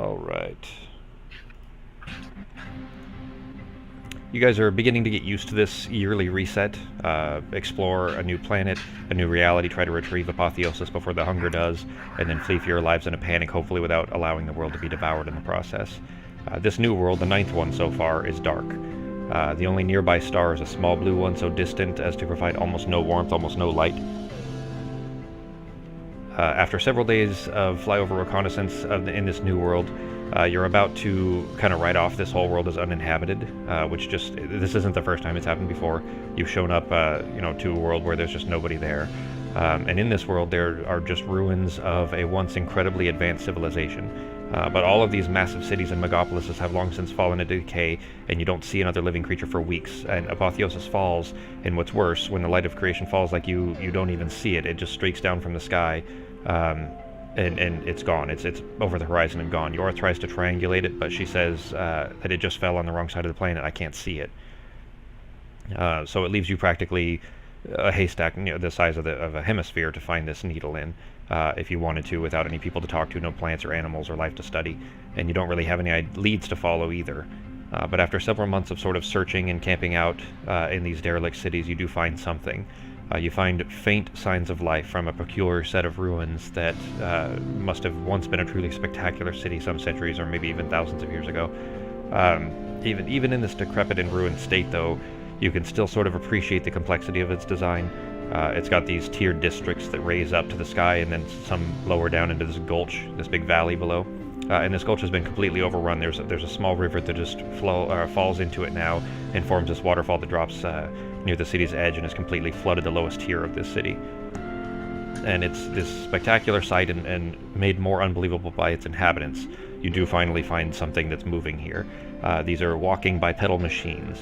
All right. You guys are beginning to get used to this yearly reset. Explore a new planet, a new reality, try to retrieve Apotheosis before the hunger does, and then flee for your lives in a panic, hopefully without allowing the world to be devoured in the process. This new world, the 9th one so far, is dark. The only nearby star is a small blue one so distant as to provide almost no warmth, almost no light. After several days of flyover reconnaissance in this new world, you're about to kind of write off this whole world as uninhabited, this isn't the first time it's happened before. You've shown up, to a world where there's just nobody there. And in this world, there are just ruins of a once incredibly advanced civilization. But all of these massive cities and megapolises have long since fallen into decay, and you don't see another living creature for weeks. And Apotheosis falls, and what's worse, when the light of creation falls like you don't even see it. It just streaks down from the sky. And it's gone. It's over the horizon and gone. Yorth tries to triangulate it, but she says that it just fell on the wrong side of the planet. I can't see it. So it leaves you practically a haystack, the size of a hemisphere to find this needle in, if you wanted to, without any people to talk to, no plants or animals or life to study, and you don't really have any leads to follow either. But after several months of sort of searching and camping out in these derelict cities, you do find something. You find faint signs of life from a peculiar set of ruins that must have once been a truly spectacular city some centuries or maybe even thousands of years ago. Even in this decrepit and ruined state, though, you can still sort of appreciate the complexity of its design. It's got these tiered districts that raise up to the sky and then some lower down into this gulch, this big valley below. And this gulch has been completely overrun. There's a small river that just falls into it now and forms this waterfall that drops near the city's edge and has completely flooded the lowest tier of this city. And it's this spectacular sight and made more unbelievable by its inhabitants. You do finally find something that's moving here. These are walking bipedal machines.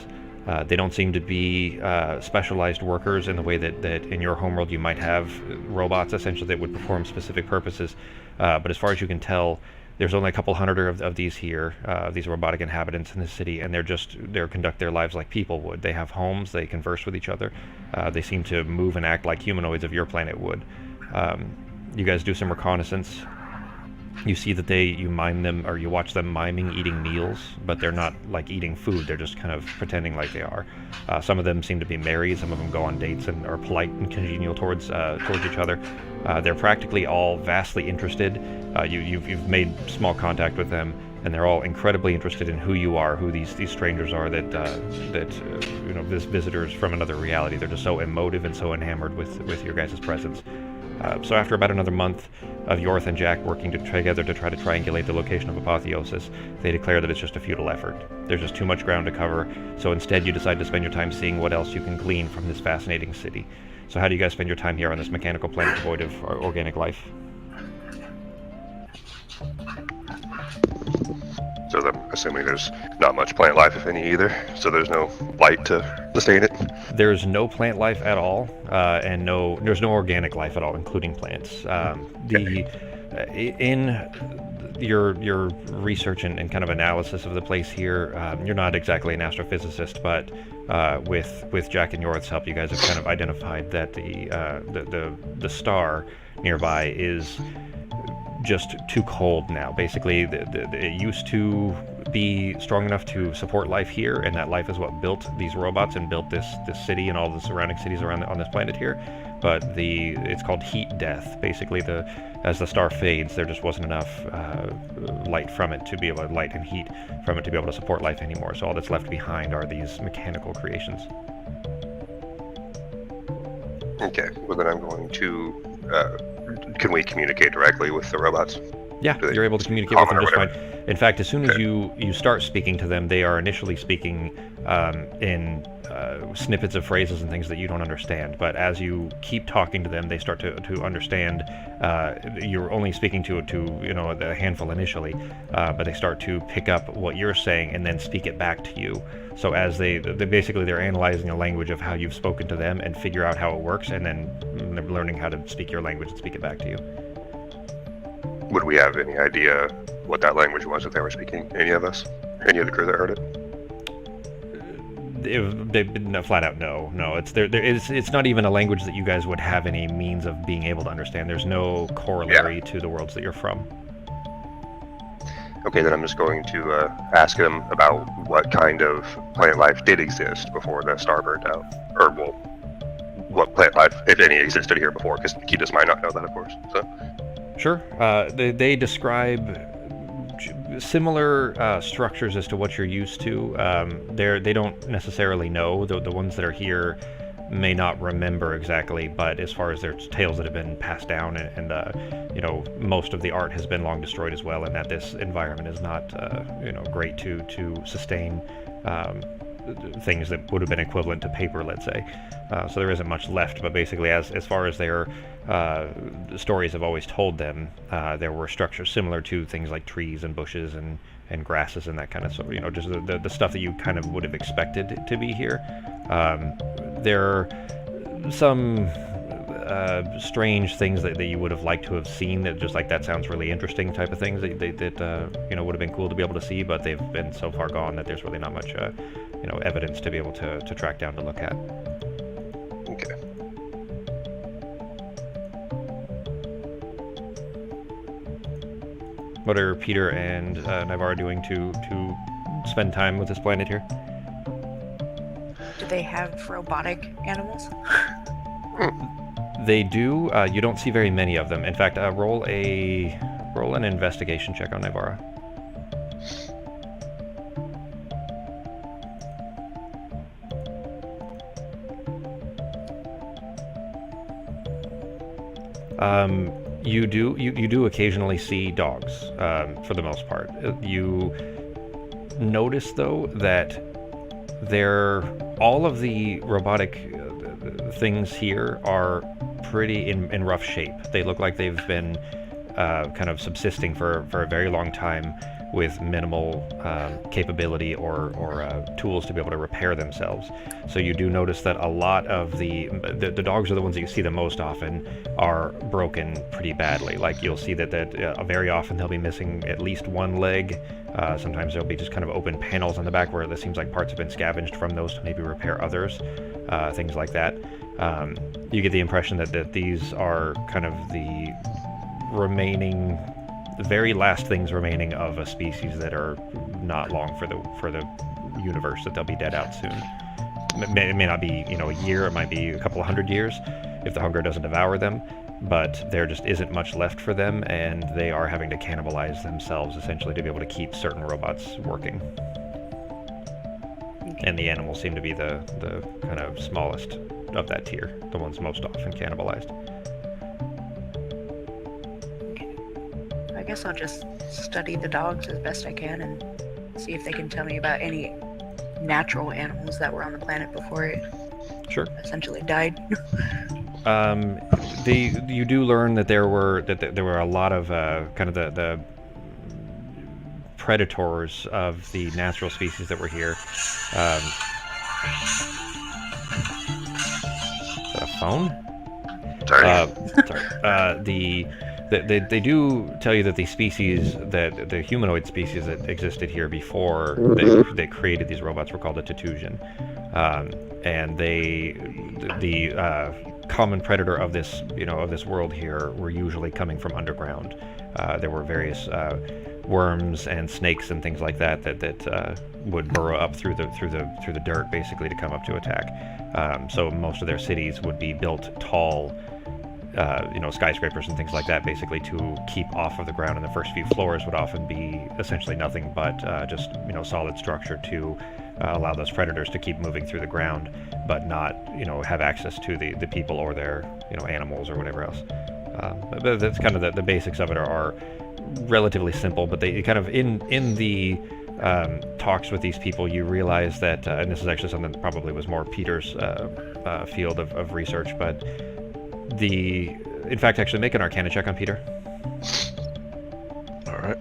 They don't seem to be specialized workers in the way that in your homeworld you might have robots essentially that would perform specific purposes. But as far as you can tell, there's only a couple hundred of these here, these robotic inhabitants in the city, and they conduct their lives like people would. They have homes, they converse with each other, they seem to move and act like humanoids of your planet would. You guys do some reconnaissance. You see that you mime them, or you watch them miming eating meals, but they're not like eating food, they're just kind of pretending like they are. Some of them seem to be married, some of them go on dates and are polite and congenial towards each other. They're practically all vastly interested. You've made small contact with them, and they're all incredibly interested in who you are, who these strangers are this visitors from another reality. They're just so emotive and so enamored with your guys' presence. So after about another month of Yorth and Jack working together to try to triangulate the location of Apotheosis, they declare that it's just a futile effort. There's just too much ground to cover, so instead you decide to spend your time seeing what else you can glean from this fascinating city. So how do you guys spend your time here on this mechanical planet devoid of organic life? So I'm assuming there's not much plant life, if any, either. So there's no light to sustain it. There's no plant life at all, and there's no organic life at all, including plants. In your research and kind of analysis of the place here, you're not exactly an astrophysicist, but with Jack and Yorth's help, you guys have kind of identified that the star nearby is just too cold now. Basically, it used to be strong enough to support life here, and that life is what built these robots and built this city and all the surrounding cities on this planet here. But it's called heat death. Basically, as the star fades, there just wasn't enough light from it to be able to light and heat from it to be able to support life anymore. So all that's left behind are these mechanical creations. Okay, well then I'm going to. Can we communicate directly with the robots? Yeah, you're able to communicate with them just fine. In fact, as soon as you start speaking to them, they are initially speaking in snippets of phrases and things that you don't understand. But as you keep talking to them, they start to understand. You're only speaking to a handful initially, but they start to pick up what you're saying and then speak it back to you. So as they're analyzing the language of how you've spoken to them and figure out how it works, and then they're learning how to speak your language and speak it back to you. Would we have any idea what that language was that they were speaking? Any of us? Any of the crew that heard it? No, flat out no. It's not even a language that you guys would have any means of being able to understand. There's no corollary to the worlds that you're from. Okay, then I'm just going to ask him about what kind of plant life did exist before the star burned out. Or, well, what plant life, if any, existed here before, because he just might not know that, of course. So. Sure. They describe similar structures as to what you're used to. They don't necessarily know. The ones that are here may not remember exactly, but as far as their tales that have been passed down, and most of the art has been long destroyed as well, and that this environment is not great to sustain things that would have been equivalent to paper, let's say. So there isn't much left, but basically as far as their stories have always told them, there were structures similar to things like trees and bushes and grasses and that kind of stuff, just the stuff that you kind of would have expected to be here. There are some strange things that you would have liked to have seen, that just like, that sounds really interesting type of things that would have been cool to be able to see, but they've been so far gone that there's really not much evidence to be able to track down to look at. Okay. What are Peter and Navarre doing to spend time with this planet here? Do they have robotic animals? They do. You don't see very many of them. In fact, roll an investigation check on Navarre. You do occasionally see dogs, for the most part. You notice though that all of the robotic things here are pretty in rough shape. They look like they've been kind of subsisting for a very long time, with minimal capability or tools to be able to repair themselves. So you do notice that a lot of the dogs are the ones that you see the most often are broken pretty badly. Like, you'll see that very often they'll be missing at least one leg. Sometimes there'll be just kind of open panels on the back where it seems like parts have been scavenged from those to maybe repair others, things like that. You get the impression that these are kind of the very last things remaining of a species that are not long for the universe, that they'll be dead out soon. It may not be a year, it might be a couple of 100 years if the hunger doesn't devour them, but there just isn't much left for them, and they are having to cannibalize themselves essentially to be able to keep certain robots working. And the animals seem to be the kind of smallest of that tier, the ones most often cannibalized. I guess I'll just study the dogs as best I can and see if they can tell me about any natural animals that were on the planet before it essentially died. You do learn that there were a lot of kind of the predators of the natural species that were here. Is that a phone? Sorry. They do tell you that the the humanoid species that existed here before they created these robots were called a Tatusian, and the common predator of this world here were usually coming from underground. There were various worms and snakes and things like that would burrow up through the dirt basically to come up to attack. So most of their cities would be built tall. Skyscrapers and things like that, basically to keep off of the ground, and the first few floors would often be essentially nothing but just solid structure to allow those predators to keep moving through the ground, but not have access to the people or their animals or whatever else. But that's kind of the basics of it are relatively simple, but they kind of in the talks with these people, you realize that, and this is actually something that probably was more Peter's field of research, but in fact, actually make an Arcana check on Peter. All right.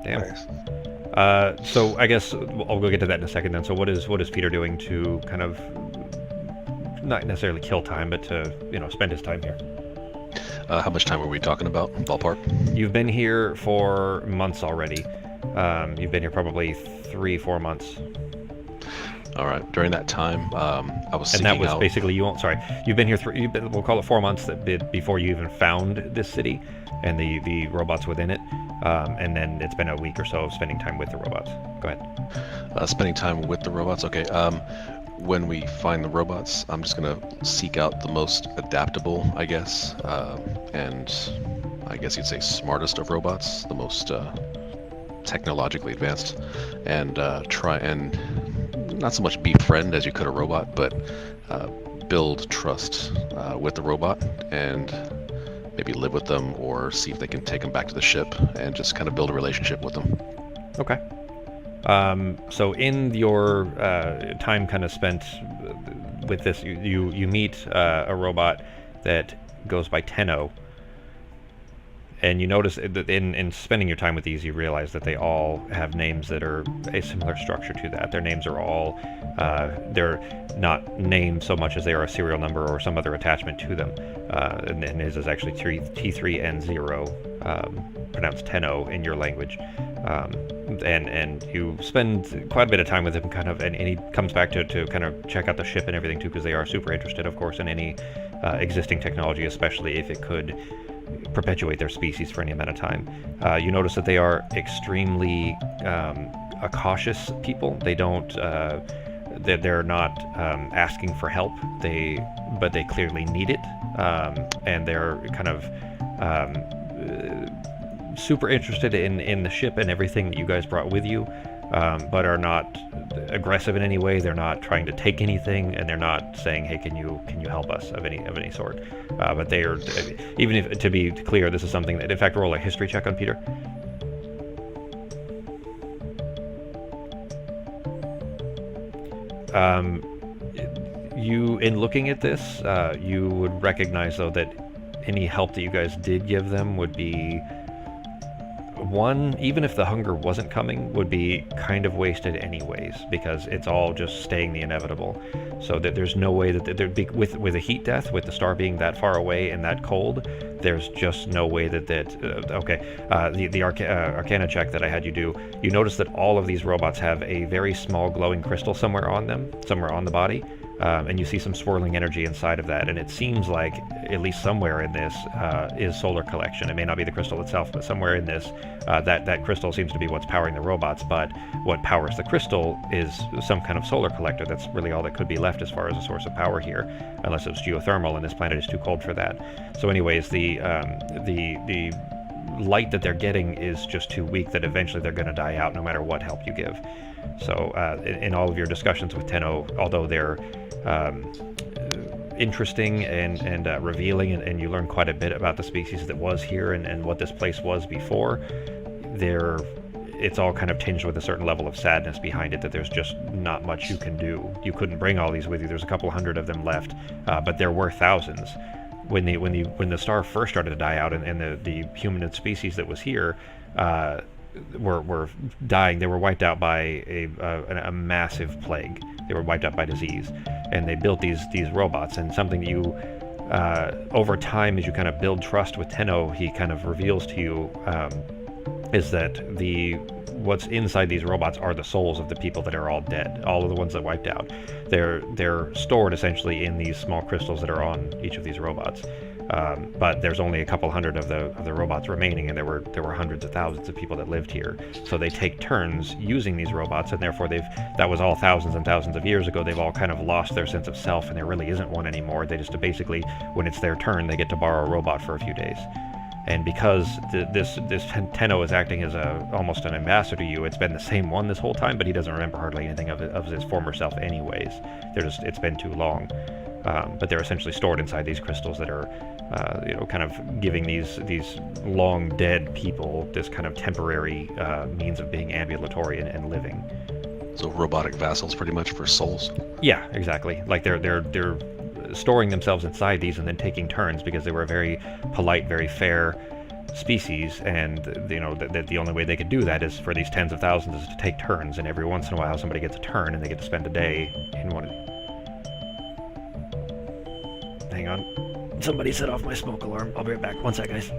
Damn. Nice. So I guess I'll go get to that in a second then. So what is Peter doing to kind of not necessarily kill time, but to spend his time here? How much time are we talking about, ballpark? You've been here for months already. You've been here probably 3-4 months. All right. During that time, I was And seeking that was out. basically you've been here we'll call it 4 months before you even found this city and the robots within it, and then it's been a week or so of spending time with the robots. Go ahead. Spending time with the robots. Okay. When we find the robots, I'm just gonna seek out the most adaptable, I guess, and I guess you'd say smartest of robots, the most technologically advanced, and try and not so much befriend as you could a robot, but build trust with the robot and maybe live with them or see if they can take them back to the ship and just kind of build a relationship with them. Okay. So in your time kind of spent with this, you meet a robot that goes by Tenno, and you notice that in spending your time with these, you realize that they all have names that are a similar structure to that. Their names are all, they're not named so much as they are a serial number or some other attachment to them. And his is actually T3N0, pronounced Tenno in your language. And you spend quite a bit of time with him, kind of, and he comes back to kind of check out the ship and everything too, because they are super interested, of course, in any existing technology, especially if it could perpetuate their species for any amount of time. You notice that they are extremely a cautious people. They don't, they're not asking for help. But they clearly need it, and they're kind of super interested in the ship and everything that you guys brought with you, but are not aggressive in any way. They're not trying to take anything, and they're not saying, "Hey, can you help us?" of any sort. But they are, even if, to be clear, this is something that, in fact, roll a history check on Peter. You, in looking at this, you would recognize, though, that any help that you guys did give them would be, one, even if the hunger wasn't coming, would be kind of wasted anyways, because it's all just staying the inevitable. So that there's no way that there'd be, with a heat death, with the star being that far away and that cold, there's just no way the Arcana check that I had you do, you notice that all of these robots have a very small glowing crystal somewhere on them, somewhere on the body. And you see some swirling energy inside of that, and it seems like at least somewhere in this is solar collection. It may not be the crystal itself, but somewhere in this, that crystal seems to be what's powering the robots, but what powers the crystal is some kind of solar collector. That's really all that could be left as far as a source of power here, unless it was geothermal, and this planet is too cold for that. So anyways, the light that they're getting is just too weak that eventually they're going to die out no matter what help you give. So in all of your discussions with Tenno, although they're interesting and revealing, and you learn quite a bit about the species that was here and what this place was before, it's all kind of tinged with a certain level of sadness behind it, that there's just not much you can do. You couldn't bring all these with you. There's a couple hundred of them left, but there were thousands. When the star first started to die out, and the humanid species that was here were dying, they were wiped out by a massive plague. They were wiped out by disease, and they built these robots. And something that you, over time, as you kind of build trust with Tenno, he kind of reveals to you, is that what's inside these robots are the souls of the people that are all dead, all of the ones that wiped out. They're stored essentially in these small crystals that are on each of these robots. But there's only a couple hundred of the robots remaining, and there were hundreds of thousands of people that lived here. So they take turns using these robots, and therefore that was all thousands and thousands of years ago. They've all kind of lost their sense of self, and there really isn't one anymore. They just basically, when it's their turn, they get to borrow a robot for a few days. And because this Tenno is acting as almost an ambassador to you, it's been the same one this whole time, but he doesn't remember hardly anything of his former self anyways. It's been too long. But they're essentially stored inside these crystals that are, kind of giving these long dead people this kind of temporary means of being ambulatory and living. So robotic vassals, pretty much, for souls. Yeah, exactly. Like they're storing themselves inside these and then taking turns, because they were a very polite, very fair species, and that the only way they could do that is for these tens of thousands is to take turns, and every once in a while somebody gets a turn and they get to spend a day in one. Hang on. Somebody set off my smoke alarm. I'll be right back. One sec, guys.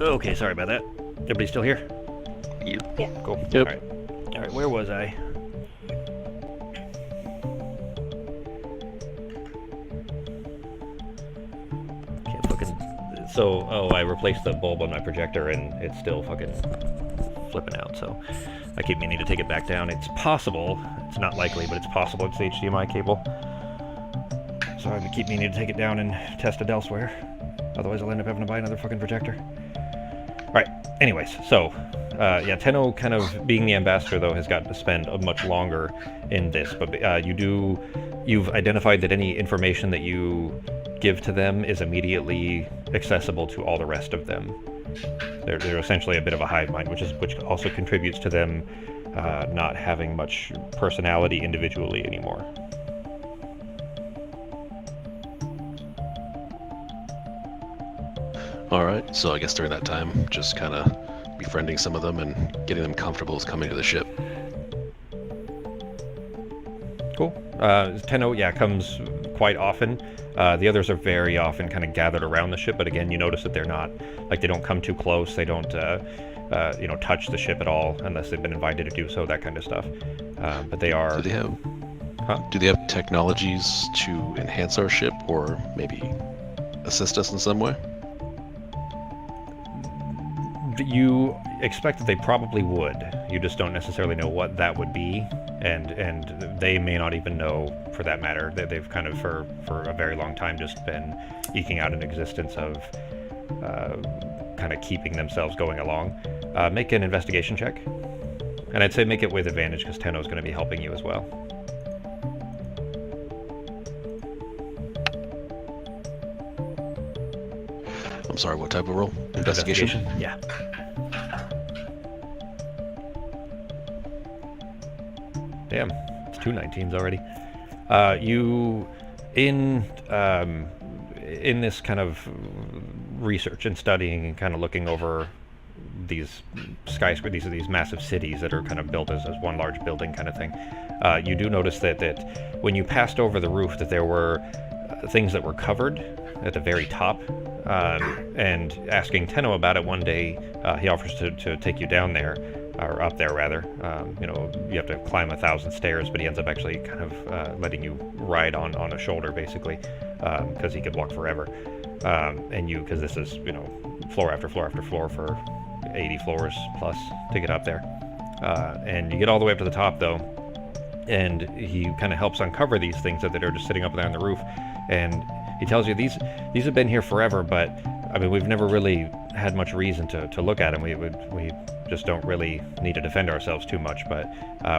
Okay, sorry about that. Everybody still here? You. Yeah. Cool. Yep. All right, where was I? Can't fucking... So, I replaced the bulb on my projector and it's still fucking flipping out, so I keep meaning to take it back down. It's possible, it's not likely, but it's possible it's the HDMI cable. So I keep meaning to take it down and test it elsewhere. Otherwise I'll end up having to buy another fucking projector. Alright, anyways, so, yeah, Tenno kind of being the ambassador, though, has gotten to spend much longer in this, but you've identified that any information that you give to them is immediately accessible to all the rest of them. They're essentially a bit of a hive mind, which also contributes to them not having much personality individually anymore. Alright, so I guess during that time, just kind of befriending some of them and getting them comfortable with coming to the ship. Cool. Tenno, yeah, comes quite often. The others are very often kind of gathered around the ship, but again, you notice that they're not, like, they don't come too close, they don't, touch the ship at all, unless they've been invited to do so, that kind of stuff. But they are... Do they have technologies to enhance our ship, or maybe assist us in some way? You expect that they probably would. You just don't necessarily know what that would be, and they may not even know, for that matter, that they've kind of for a very long time just been eking out an existence of kind of keeping themselves going along. Make an investigation check, and I'd say make it with advantage because Tenno's going to be helping you as well. I'm sorry, what type of role? Investigation? Yeah. Damn, it's 2 19s already. You, in this kind of research and studying and kind of looking over these skyscrapers, these massive cities that are kind of built as one large building kind of thing, you do notice that when you passed over the roof that there were things that were covered at the very top, and asking Tenno about it one day, he offers to take you down there, or up there rather. You have to climb 1,000 stairs, but he ends up actually kind of letting you ride on a shoulder basically, because he could walk forever. Because this is, floor after floor after floor for 80 floors plus to get up there. And you get all the way up to the top though, and he kind of helps uncover these things that are just sitting up there on the roof, and he tells you these have been here forever, but I mean we've never really had much reason to look at them. We just don't really need to defend ourselves too much. But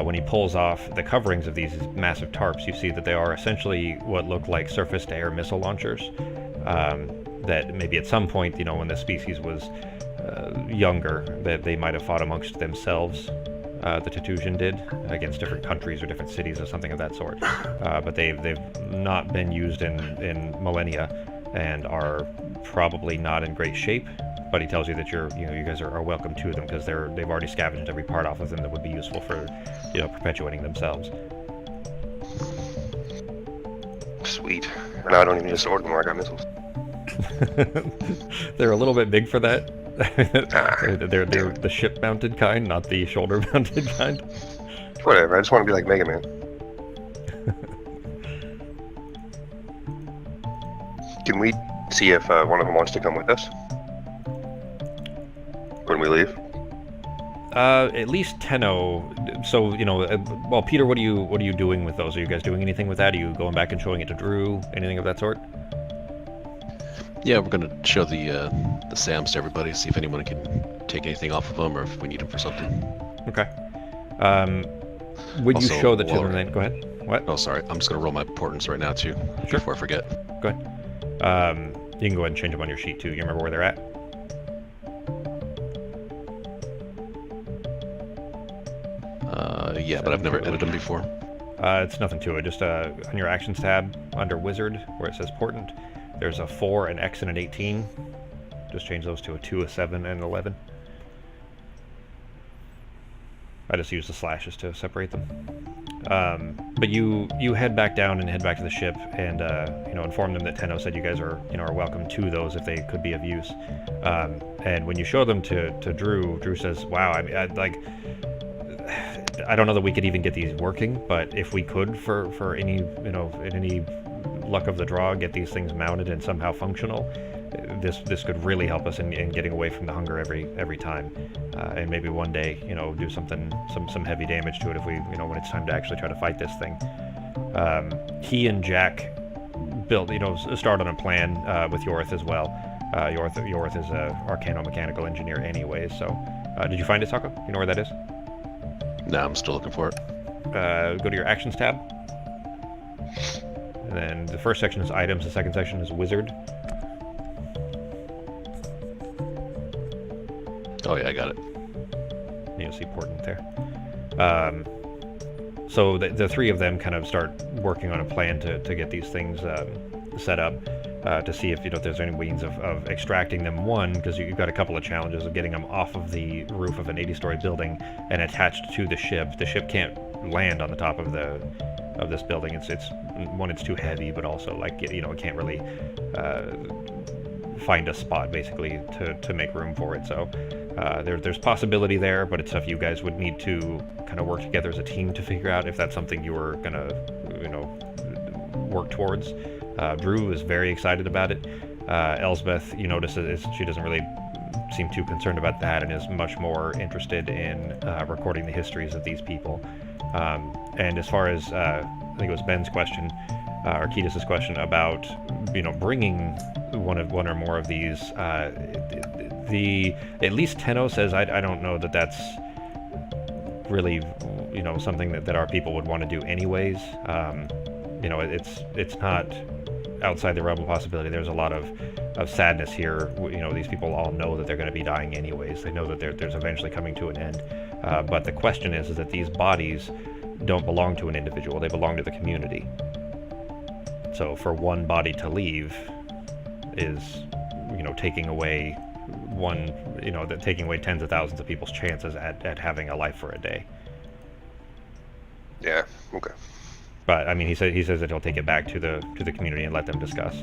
when he pulls off the coverings of these massive tarps, you see that they are essentially what look like surface-to-air missile launchers. That maybe at some point, when the species was younger, that they might have fought amongst themselves. The Tatusian did against different countries or different cities or something of that sort, but they've not been used in millennia and are probably not in great shape. But he tells you that you guys are welcome to them because they've already scavenged every part off of them that would be useful for perpetuating themselves. Sweet. Now I don't even need a sword anymore. I got missiles. They're a little bit big for that. They're the ship-mounted kind, not the shoulder-mounted kind. Whatever, I just want to be like Mega Man. Can we see if one of them wants to come with us when we leave? At least Tenno. So well, Peter, what are you doing with those? Are you guys doing anything with that? Are you going back and showing it to Drew? Anything of that sort? Yeah, we're gonna show the SAMs to everybody, see if anyone can take anything off of them, or if we need them for something. Okay. Would Also, you show the two of them then? Go ahead. What? Oh, sorry. I'm just gonna roll my portents right now too, Sure. before I forget. Go ahead. You can go ahead and change them on your sheet too. You remember where they're at? Yeah, but I've never edited them before. It's nothing to it. Just on your actions tab under Wizard, where it says Portent, there's a 4, an X, and an 18. Just change those to a 2, a 7, and an 11. I just use the slashes to separate them. But you head back down and head back to the ship, and inform them that Tenno said you guys are welcome to those if they could be of use. And when you show them to Drew says, "Wow, I don't know that we could even get these working, but if we could, for any in any luck of the draw, get these things mounted and somehow functional, this could really help us in getting away from the hunger every time, and maybe one day do some heavy damage to it if we when it's time to actually try to fight this thing." He and Jack start on a plan with Yorth as well. Yorth is a arcano-mechanical engineer anyway. So did you find it, Sako? You know where that is? No, I'm still looking for it. Go to your actions tab, and then the first section is items, the second section is wizard. Oh yeah, I got it. You'll see portent there. So the three of them kind of start working on a plan to get these things set up, to see if there's any means of extracting them. One, because you've got a couple of challenges of getting them off of the roof of an 80-story building and attached to the ship. The ship can't land on the top of this building. It's too heavy, but also it can't really find a spot basically to make room for it. So there's possibility there, but it's stuff you guys would need to kind of work together as a team to figure out if that's something you were gonna work towards. Drew is very excited about it. Elsbeth, you notice she doesn't really seem too concerned about that and is much more interested in recording the histories of these people. And as far as I think it was Ben's question, or Ketis' question about bringing one or more of these, at least Tenno says I don't know that that's really something that our people would want to do anyways. It's not outside the realm of possibility. There's a lot of sadness here. These people all know that they're going to be dying anyways. They know that there's eventually coming to an end. But the question is that these bodies don't belong to an individual. They belong to the community. So for one body to leave is, taking away taking away tens of thousands of people's chances at having a life for a day. Yeah. Okay. But I mean, he says that he'll take it back to the community and let them discuss.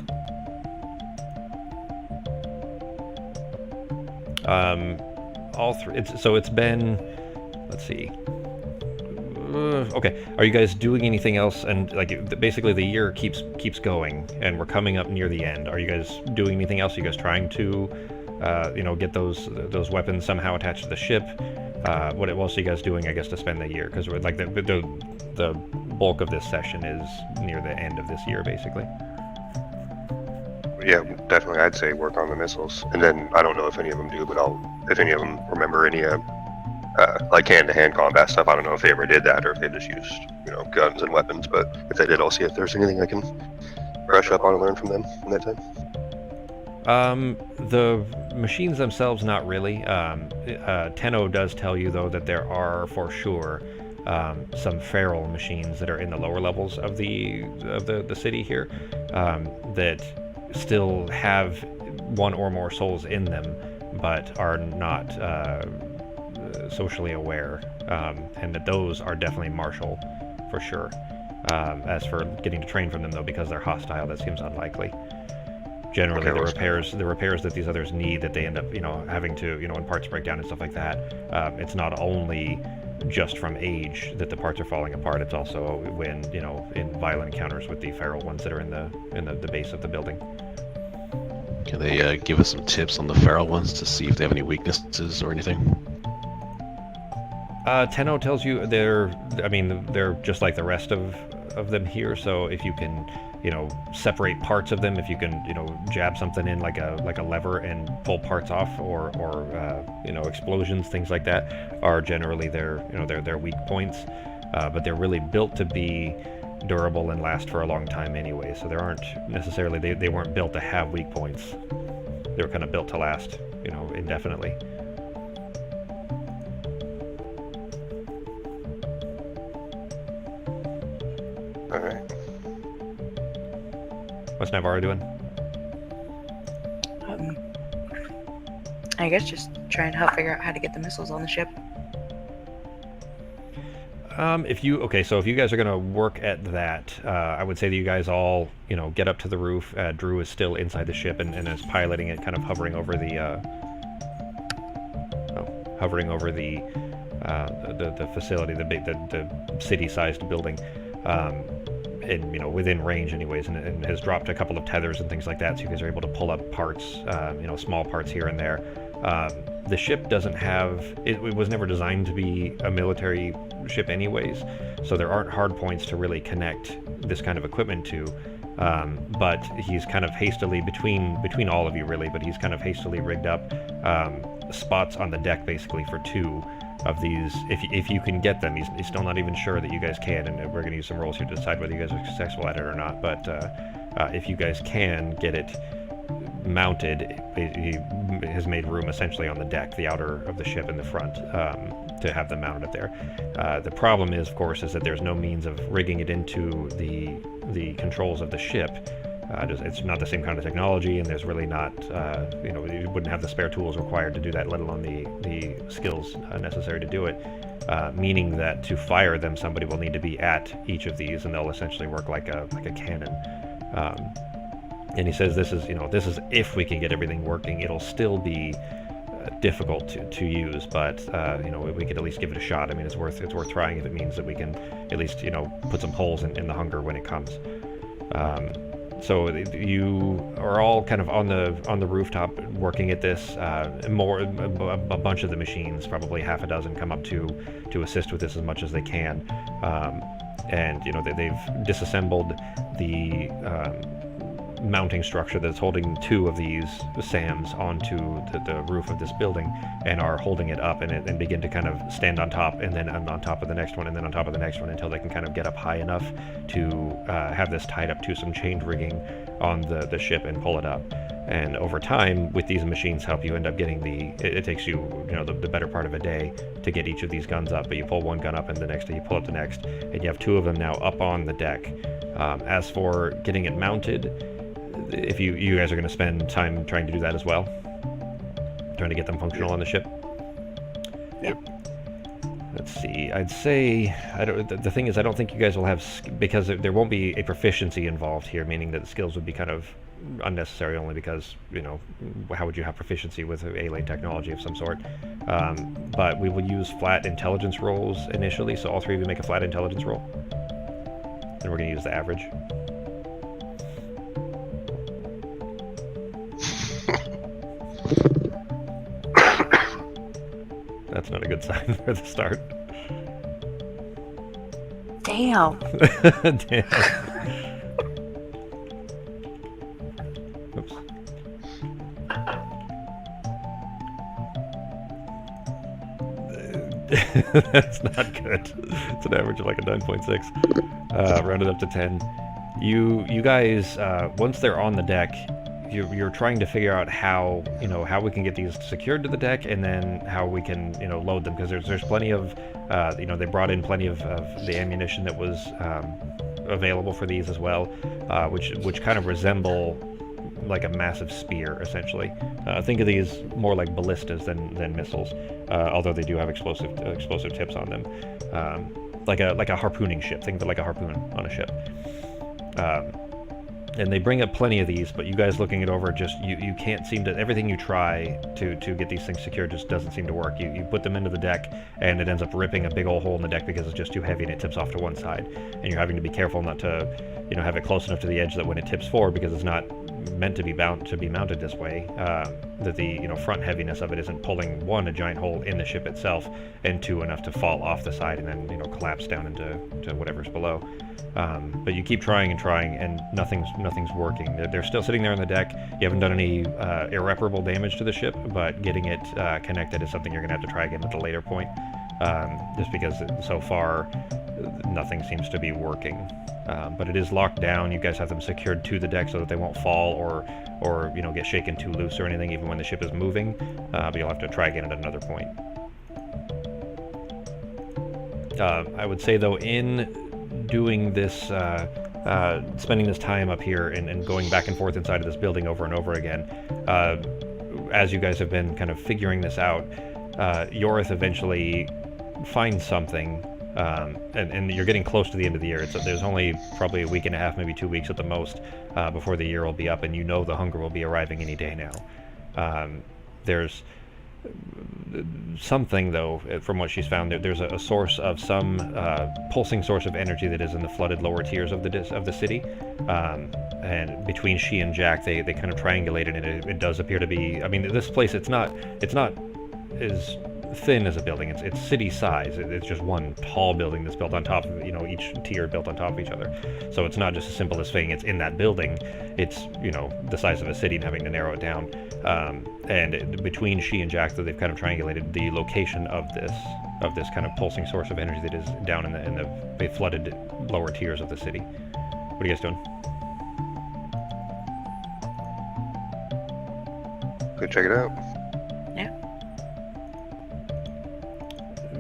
All three. It's been. Let's see. Okay. Are you guys doing anything else? And basically, the year keeps going, and we're coming up near the end. Are you guys doing anything else? Are you guys trying to, get those weapons somehow attached to the ship? What else are you guys doing? I guess to spend the year, because the bulk of this session is near the end of this year, basically. Yeah, definitely. I'd say work on the missiles, and then I don't know if any of them do, but if any of them remember any hand-to-hand combat stuff. I don't know if they ever did that or if they just used guns and weapons. But if they did, I'll see if there's anything I can brush up on and learn from them in that time. The machines themselves, not really. Tenno does tell you though that there are for sure some feral machines that are in the lower levels of the city here, that still have one or more souls in them, but are not socially aware, and that those are definitely martial for sure. As for getting to train from them though, because they're hostile, that seems unlikely. Generally, the repairs that these others need, that they end up having to when parts break down and stuff like that, it's not only just from age that the parts are falling apart. It's also when in violent encounters with the feral ones that are in the base of the building. Can they give us some tips on the feral ones to see if they have any weaknesses or anything? Tenno tells you they're just like the rest of them here. So if you can separate parts of them, if you can jab something in like a lever and pull parts off, or explosions, things like that are generally their weak points. But they're really built to be durable and last for a long time anyway. So there aren't necessarily they weren't built to have weak points. They were kind of built to last indefinitely. All right. What's Navarro doing? I guess just trying to help figure out how to get the missiles on the ship. If you so if you guys are gonna work at that, I would say that you guys all get up to the roof. Drew is still inside the ship and is piloting it, kind of hovering over the facility, the city-sized building, and within range anyways, and has dropped a couple of tethers and things like that, so you guys are able to pull up parts, small parts here and there. The ship doesn't have, it was never designed to be a military ship anyways, so there aren't hard points to really connect this kind of equipment to, but he's kind of hastily, between all of you really, but he's kind of hastily rigged up spots on the deck basically for 2 of these, if you can get them. He's still not even sure that you guys can, and we're going to use some rolls here to decide whether you guys are successful at it or not, but if you guys can get it mounted, he has made room essentially on the deck, the outer of the ship in the front, to have them mounted up there. The problem is, of course, is that there's no means of rigging it into the controls of the ship. It's not the same kind of technology, and there's really not, you wouldn't have the spare tools required to do that, let alone the skills necessary to do it. Meaning that to fire them, somebody will need to be at each of these, and they'll essentially work like a cannon. And he says this is if we can get everything working. It'll still be difficult to use, but we could at least give it a shot. I mean, it's worth trying if it means that we can at least put some holes in the hunger when it comes. So you are all kind of on the rooftop working at this. A bunch of the machines, probably half a dozen, come up to assist with this as much as they can, and they've disassembled the mounting structure that's holding 2 of these SAMs onto the roof of this building, and are holding it up and begin to kind of stand on top, and then on top of the next one, and then on top of the next one, until they can kind of get up high enough to have this tied up to some chain rigging on the ship and pull it up. And over time, with these machines help, you end up getting it takes you the better part of a day to get each of these guns up, but you pull one gun up and the next day you pull up the next, and you have 2 of them now up on the deck. As for getting it mounted, if you guys are going to spend time trying to do that as well, trying to get them functional on the ship. Yep. Let's see. I'd say the thing is, I don't think you guys will have, because there won't be a proficiency involved here, meaning that the skills would be kind of unnecessary, only because how would you have proficiency with alien technology of some sort? But we will use flat intelligence rolls initially, so all 3 of you make a flat intelligence roll, and we're going to use the average. That's not a good sign for the start. Damn. Damn. Oops. That's not good. It's an average of like a 9.6. Rounded up to 10. You guys, once they're on the deck, you're trying to figure out how we can get these secured to the deck, and then how we can load them, because there's plenty of they brought in plenty of the ammunition that was available for these as well, which kind of resemble like a massive spear essentially. Think of these more like ballistas than missiles, although they do have explosive tips on them, like a harpooning ship. Think of it like a harpoon on a ship. And they bring up plenty of these, but you guys looking it over, just you can't seem to, everything you try to get these things secured just doesn't seem to work. You put them into the deck, and it ends up ripping a big old hole in the deck because it's just too heavy and it tips off to one side. And you're having to be careful not to have it close enough to the edge that when it tips forward, because it's not meant to be mounted this way, that the front heaviness of it isn't pulling, 1, a giant hole in the ship itself, and 2, enough to fall off the side and then collapse down into whatever's below. But you keep trying, and nothing's working. They're still sitting there on the deck. You haven't done any irreparable damage to the ship, but getting it connected is something you're going to have to try again at a later point, just because so far nothing seems to be working. But it is locked down. You guys have them secured to the deck so that they won't fall or get shaken too loose or anything, even when the ship is moving. But you'll have to try again at another point. I would say, though, in doing this, spending this time up here and going back and forth inside of this building over and over again, as you guys have been kind of figuring this out, Yorith eventually finds something and you're getting close to the end of the year. There's only probably a week and a half, maybe 2 weeks at the most, before the year will be up, and you know the hunger will be arriving any day now. There's something, though, from what she's found, there's a source of some pulsing source of energy that is in the flooded lower tiers of the city, and between she and Jack, they kind of triangulated, and it does appear to be. I mean, this place, it's not as thin as a building. It's city size. It's just one tall building that's built on top of, each tier built on top of each other. So it's not just as simple as saying it's in that building. It's, the size of a city and having to narrow it down. And between she and Jack, though, they've kind of triangulated the location of this kind of pulsing source of energy that is down in the flooded lower tiers of the city. What are you guys doing? Go check it out.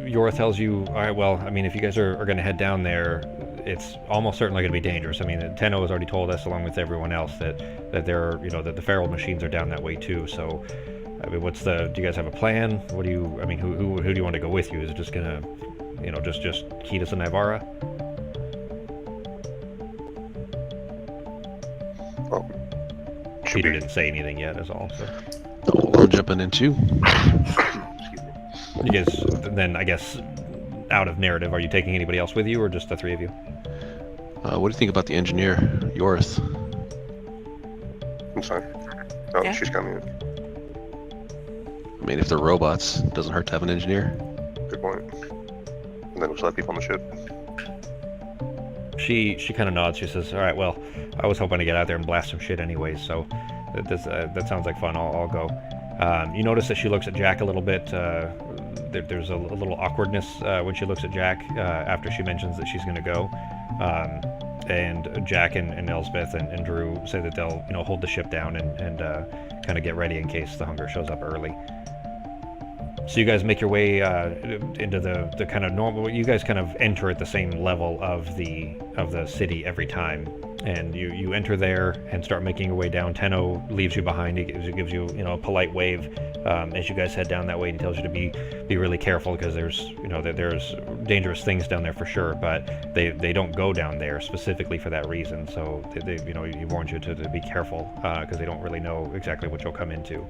Yora tells you, all right, well, I mean, if you guys are going to head down there, it's almost certainly going to be dangerous. I mean, Tenno has already told us, along with everyone else, that there are, that the feral machines are down that way too. So, I mean, do you guys have a plan? Who do you want to go with you? Is it just going to, just Kitas and Nivara? Well, Peter didn't say anything yet, is all. So. I'm jumping in too. You guys, then, I guess, out of narrative, are you taking anybody else with you, or just the three of you? What do you think about the engineer, Yorith? I'm sorry. Oh, Yeah. she's coming in. I mean, if they're robots, it doesn't hurt to have an engineer. Good point. And then we'll still have people on the ship. She kind of nods. She says, all right, well, I was hoping to get out there and blast some shit anyways, so that sounds like fun. I'll go. You notice that she looks at Jack a little bit. There's a little awkwardness when she looks at Jack after she mentions that she's going to go. And Jack and Elsbeth and Drew say that they'll hold the ship down and kind of get ready in case the hunger shows up early. So you guys make your way into the kind of normal. You guys kind of enter at the same level of the city every time, and you enter there and start making your way down. Tenno leaves you behind. He gives you a polite wave as you guys head down that way, and tells you to be really careful because there's dangerous things down there for sure. But they don't go down there specifically for that reason. So he warns you to be careful because they don't really know exactly what you'll come into.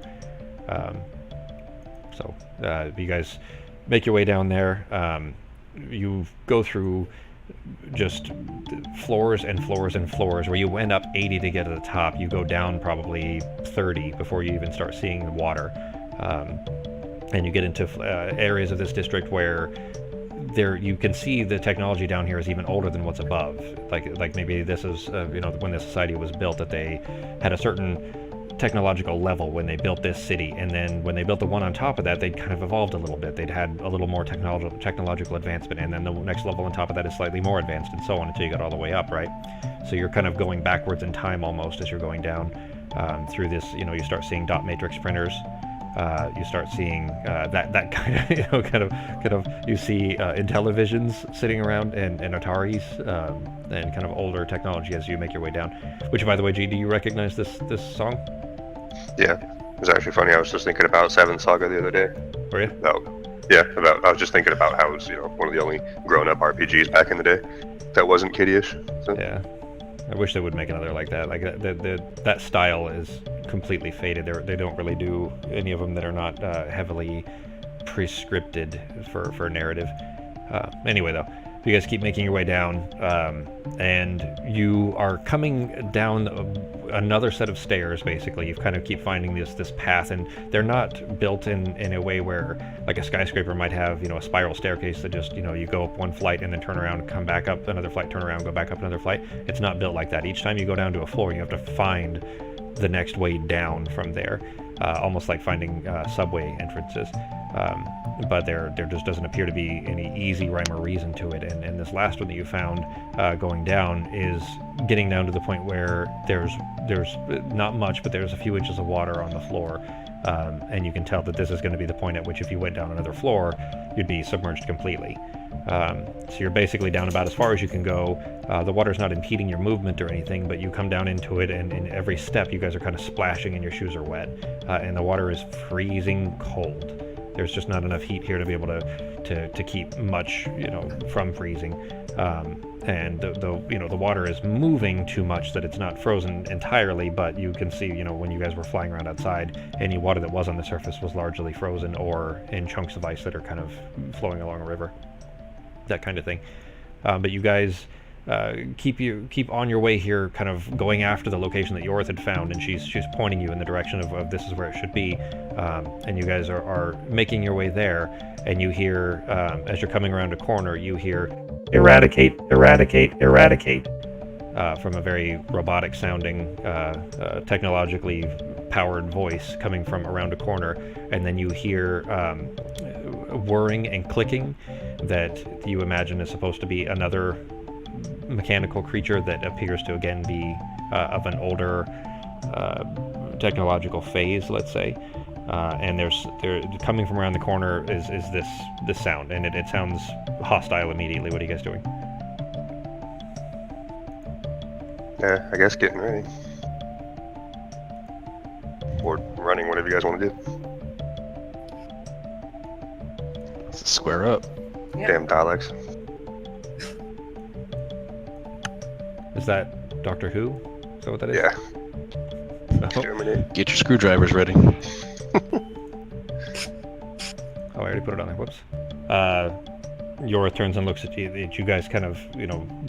So you guys make your way down there. You go through just floors and floors and floors where you end up 80 to get to the top. You go down probably 30 before you even start seeing the water. And you get into areas of this district where you can see the technology down here is even older than what's above. Like maybe this is when this society was built, that they had a certain technological level when they built this city, and then when they built the one on top of that, they'd kind of evolved a little bit. They'd had a little more technological advancement, and then the next level on top of that is slightly more advanced, and so on until you got all the way up, right? So you're kind of going backwards in time almost as you're going down through this. You start seeing dot matrix printers. You start seeing that kind of you see Intellivisions sitting around and Ataris and kind of older technology as you make your way down. Which, by the way, G, do you recognize this song? Yeah, it was actually funny. I was just thinking about Seven Saga the other day. Were you? I was just thinking about how it was one of the only grown-up RPGs back in the day that wasn't kiddie-ish. So. Yeah. I wish they would make another like that. Like that style is completely faded. They don't really do any of them that are not heavily prescripted for narrative. Anyway, though, you guys keep making your way down, and you are coming down another set of stairs. Basically, you kind of keep finding this path, and they're not built in a way where like a skyscraper might have a spiral staircase that just you go up one flight and then turn around, come back up another flight, turn around, go back up another flight. It's not built like that. Each time you go down to a floor, you have to find the next way down from there, almost like finding subway entrances. But there just doesn't appear to be any easy rhyme or reason to it. And this last one that you found going down is getting down to the point where there's not much, but there's a few inches of water on the floor. And you can tell that this is going to be the point at which if you went down another floor, you'd be submerged completely. So you're basically down about as far as you can go. The water's not impeding your movement or anything, but you come down into it, and in every step you guys are kind of splashing and your shoes are wet. And the water is freezing cold. There's just not enough heat here to be able to keep much, from freezing. And the water is moving too much that it's not frozen entirely, but you can see, when you guys were flying around outside, any water that was on the surface was largely frozen or in chunks of ice that are kind of flowing along a river, that kind of thing. But you guys keep on your way here, kind of going after the location that Yorith had found, and she's pointing you in the direction of this is where it should be. And you guys are making your way there, and you hear, as you're coming around a corner, you hear, "Eradicate, eradicate, eradicate," from a very robotic sounding, technologically powered voice coming from around a corner. And then you hear whirring and clicking that you imagine is supposed to be another mechanical creature that appears to again be of an older technological phase, let's say. And they're coming from around the corner is this sound, and it sounds hostile immediately. What are you guys doing? Yeah, I guess getting ready. Or running, whatever you guys want to do. Let's square up. Yeah. Damn Daleks. Is that Doctor Who? Is that what that is? Yeah. Oh, Exterminate. Get your screwdrivers ready. oh, I already put it on there. Whoops. Yorith turns and looks at you guys kind of,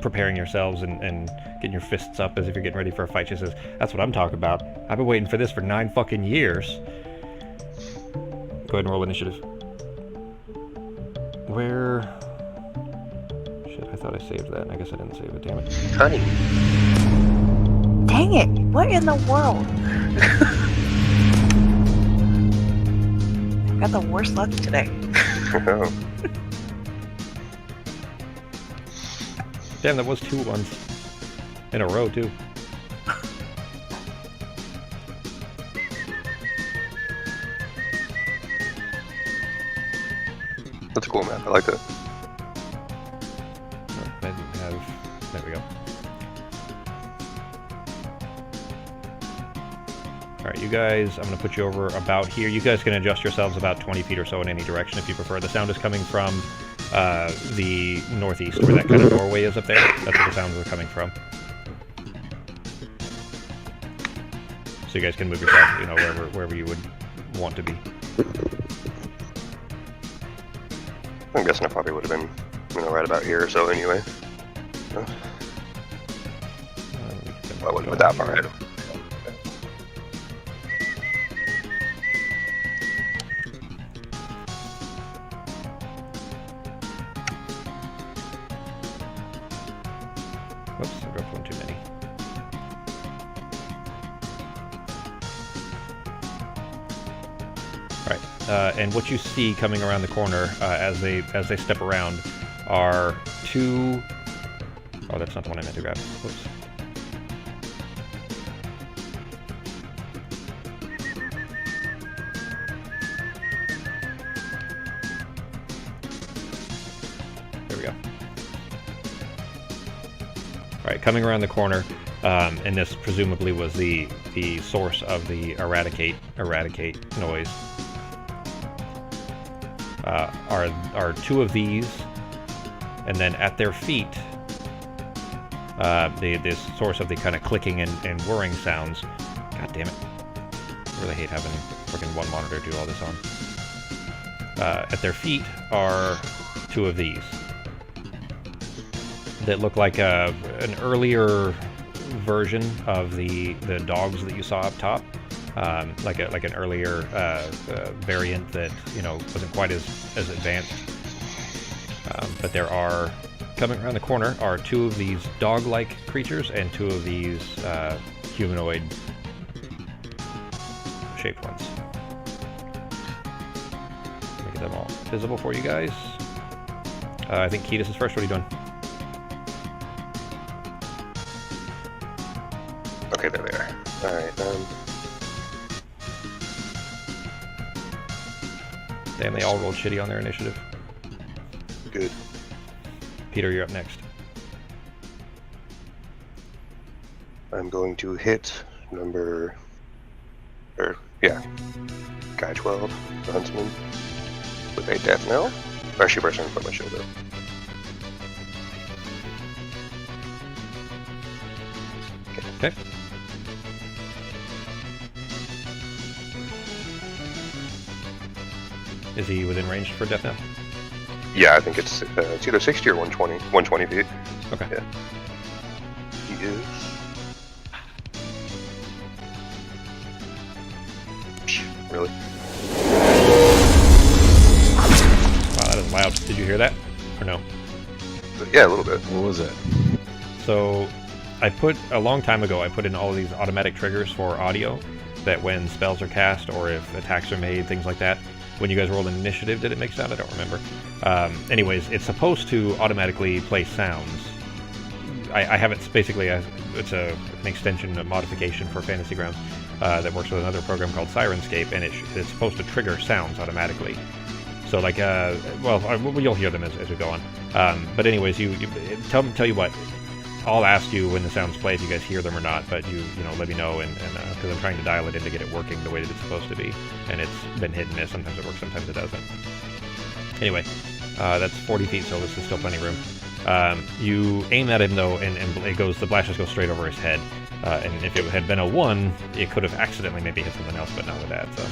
preparing yourselves and getting your fists up as if you're getting ready for a fight. She says, "That's what I'm talking about. I've been waiting for this for 9 fucking years." Go ahead and roll initiative. Where... Shit, I thought I saved that. I guess I didn't save it, damn it. Honey. Dang it! What in the world? Got the worst luck today. Oh. Damn, that was 2 ones. In a row, too. That's a cool map. I like that. I didn't have... There we go. Alright, you guys, I'm going to put you over about here. You guys can adjust yourselves about 20 feet or so in any direction if you prefer. The sound is coming from the northeast, where that kind of doorway is up there. That's where the sounds are coming from. So you guys can move yourself, wherever you would want to be. I'm guessing I probably would have been, right about here or so anyway. I wouldn't put that far ahead. Whoops, I dropped one too many. Alright, and what you see coming around the corner as they step around are 2... Oh, that's not the one I meant to grab. Whoops. There we go. Alright, coming around the corner, and this presumably was the source of the eradicate noise, are 2 of these, and then at their feet, the source of the kind of clicking and whirring sounds. God damn it. I really hate having freaking one monitor do all this on. At their feet are 2 of these that look like an earlier version of the dogs that you saw up top, like an earlier variant that wasn't quite as advanced. But there are, coming around the corner, are 2 of these dog-like creatures and 2 of these humanoid-shaped ones. Let me get them all visible for you guys. I think Ketis is first. What are you doing? Okay, there they are. Alright, Damn, they all rolled shitty on their initiative. good. Peter, you're up next. I'm going to hit guy 12, the huntsman. with a death knell. Actually, first I'm gonna put my shield up. Okay. Is he within range for death now? Yeah, I think it's either 60 or 120. 120 feet. Okay. Yeah. He is. Really? Wow, that is loud. Did you hear that? Or no? Yeah, a little bit. What was it? So, a long time ago, I put in all of these automatic triggers for audio that when spells are cast or if attacks are made, things like that. When you guys rolled an initiative, did it make sound? I don't remember. Anyways, it's supposed to automatically play sounds. I have it basically, it's an extension, a modification for Fantasy Grounds that works with another program called Sirenscape, and it's supposed to trigger sounds automatically. So like, you'll hear them as we go on. But anyways, tell you what, I'll ask you when the sounds play if you guys hear them or not, but you let me know, and because I'm trying to dial it in to get it working the way that it's supposed to be, and it's been hit and miss. Sometimes it works, sometimes it doesn't. Anyway, that's 40 feet, so this is still plenty of room. You aim at him though, and the blast just goes straight over his head. And if it had been a 1, it could have accidentally maybe hit something else, but not with that. So,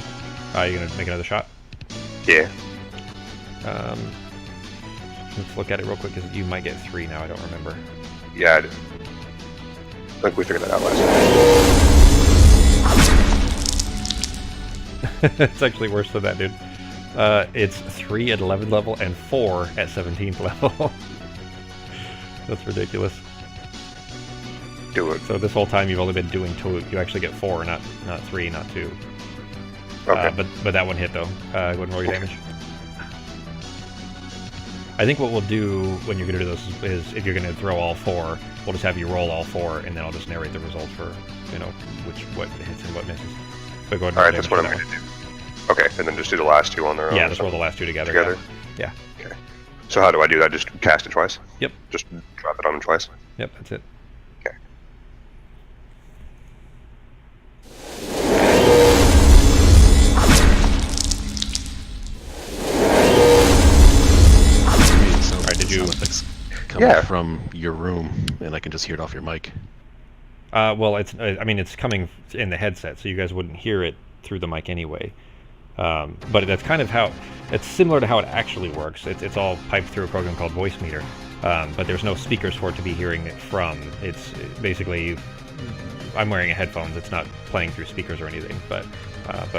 you gonna make another shot? Yeah. Let's look at it real quick, because you might get 3 now. I don't remember. Yeah, I did. I think we figured that out last time. It's actually worse than that, dude. It's 3 at 11th level and 4 at 17th level. That's ridiculous. Do it. So this whole time you've only been doing 2. You actually get 4, not 3, not 2. Okay. But that one hit though. Go ahead and roll your damage. I think what we'll do when you're going to do this is if you're going to throw all 4, we'll just have you roll all 4, and then I'll just narrate the results for, what hits and what misses. But go ahead and Alright, that's what I'm going to do. Okay, and then just do the last 2 on their own. Yeah, just roll the last 2 together. Yeah. Okay. So how do I do that? Just cast it twice? Yep. Just drop it on them twice? Yep, that's it. Okay. Did you? Coming from your room, and I can just hear it off your mic. Well, it's coming in the headset, so you guys wouldn't hear it through the mic anyway. But that's kind of it's similar to how it actually works. It's all piped through a program called Voice Meter, but there's no speakers for it to be hearing it from. It's basically, I'm wearing headphones. It's not playing through speakers or anything, but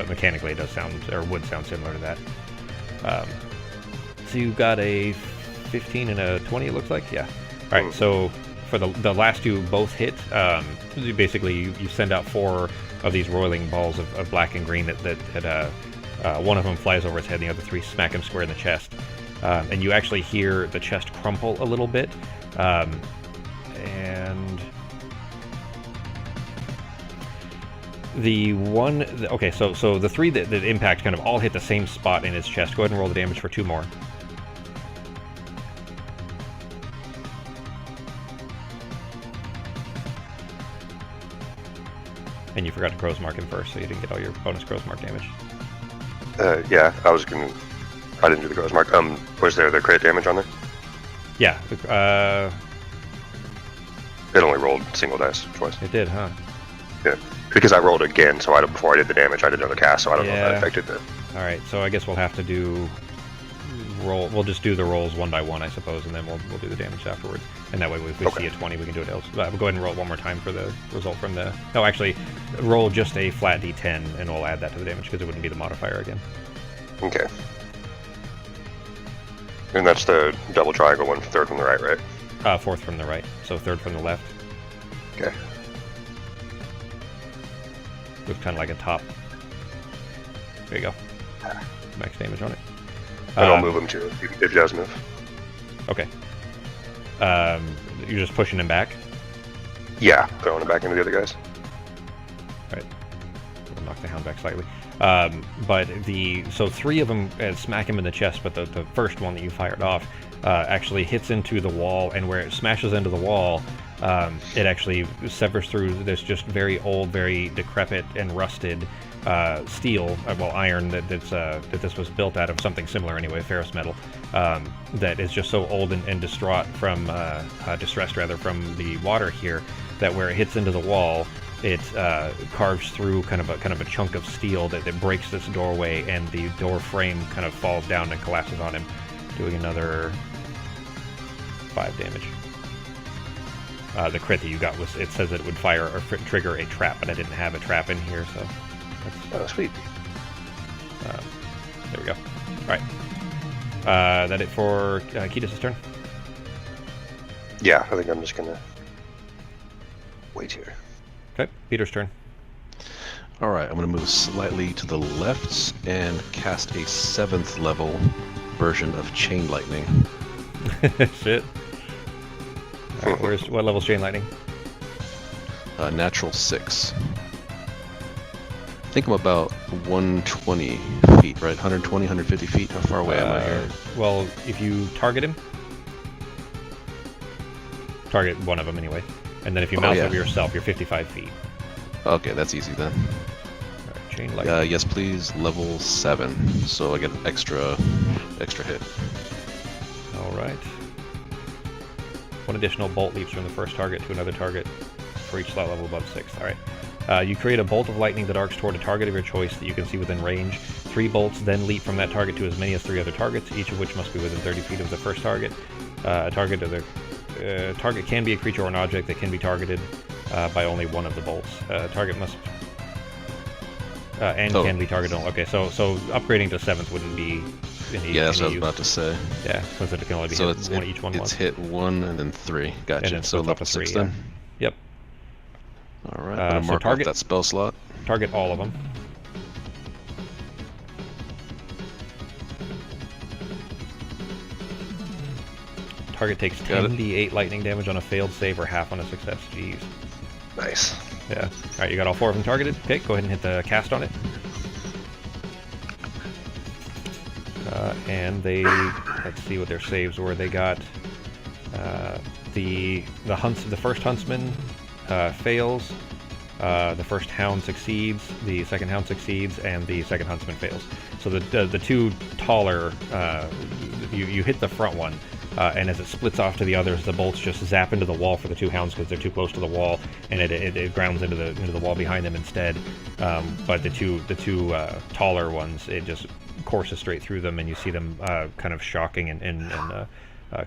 mechanically it does sound, or would sound similar to that. So you got a 15 and a 20, it looks like? Yeah. All right, so for the last 2 both hit, you send out 4 of these roiling balls of black and green that had, one of them flies over his head, the other 3 smack him square in the chest. And you actually hear the chest crumple a little bit. And so the 3 that impact kind of all hit the same spot in his chest. Go ahead and roll the damage for 2 more. And you forgot to crow's mark him first, so you didn't get all your bonus crow's mark damage. Yeah, I didn't do the crow's mark. Was there the crit damage on there? Yeah. It only rolled single dice twice. It did, huh? Yeah, because I rolled again, so before I did the damage, I did another cast, so I don't know if that affected it. Alright, so I guess we'll have to do we'll just do the rolls one by one, I suppose, and then we'll do the damage afterwards. And that way, if we see a 20, we can do it else. We'll go ahead and roll it one more time for the result from the... No, actually, roll just a flat d10, and we'll add that to the damage, because it wouldn't be the modifier again. Okay. And that's the double triangle one, 3rd from the right, right? 4th from the right, so 3rd from the left. Okay. Looks kind of like a top. There you go. Max damage on it. And I'll move him too, if he does move. Okay. You're just pushing him back? Yeah, throwing him back into the other guys. Right. We'll knock the hound back slightly. So 3 of them smack him in the chest, but the first one that you fired off actually hits into the wall, and where it smashes into the wall, it actually severs through this just very old, very decrepit and rusted steel, well, iron that this was built out of, something similar anyway, ferrous metal, that is just so old and distraught from distressed rather from the water here, that where it hits into the wall, it carves through kind of a chunk of steel that breaks this doorway, and the door frame kind of falls down and collapses on him, doing another 5 damage. The crit that you got was, it says that it would fire or trigger a trap, but I didn't have a trap in here, so that's... Oh, sweet. There we go. Alright. That it for Kiedis' turn? Yeah, I think I'm just gonna wait here. Okay, Peter's turn. Alright, I'm going to move slightly to the left and cast a 7th level version of Chain Lightning. Shit. Alright, what level's Chain Lightning? Natural 6. I think I'm about 120 feet, right? 120, 150 feet? How far away am I here? Well, if you target him, target one of them anyway, and then if you mouse over yourself, you're 55 feet. Okay, that's easy then. Alright, Chain Lightning. Yes, please. Level 7, so I get an extra hit. Alright. One additional bolt leaps from the first target to another target for each slot level above 6. Alright. You create a bolt of lightning that arcs toward a target of your choice that you can see within range. 3 bolts then leap from that target to as many as 3 other targets, each of which must be within 30 feet of the first target. Target can be a creature or an object that can be targeted by only one of the bolts. Target must... can be targeted only. Okay, so upgrading to 7th wouldn't be any that's what I was use. about to say. Yeah, since it can only be hit each one it's once. hit 1 and then 3. Gotcha. And then So splits off level to 3, 6 then? Yep. Alright, I'm going to mark target- off that spell slot. Target all of them. Target takes Got it. 10d8 lightning damage on a failed save or half on a success. Jeez. Nice. Yeah. Alright, you got all 4 of them targeted. Okay, go ahead and hit the cast on it. And they... Let's see what their saves were. They got... the first huntsman fails. The first hound succeeds, the second hound succeeds, and the second huntsman fails. So the 2 taller, you hit the front one, and as it splits off to the others, the bolts just zap into the wall for the 2 hounds because they're too close to the wall, and it grounds into the wall behind them instead. But the two taller ones, it just courses straight through them, and you see them kind of shocking and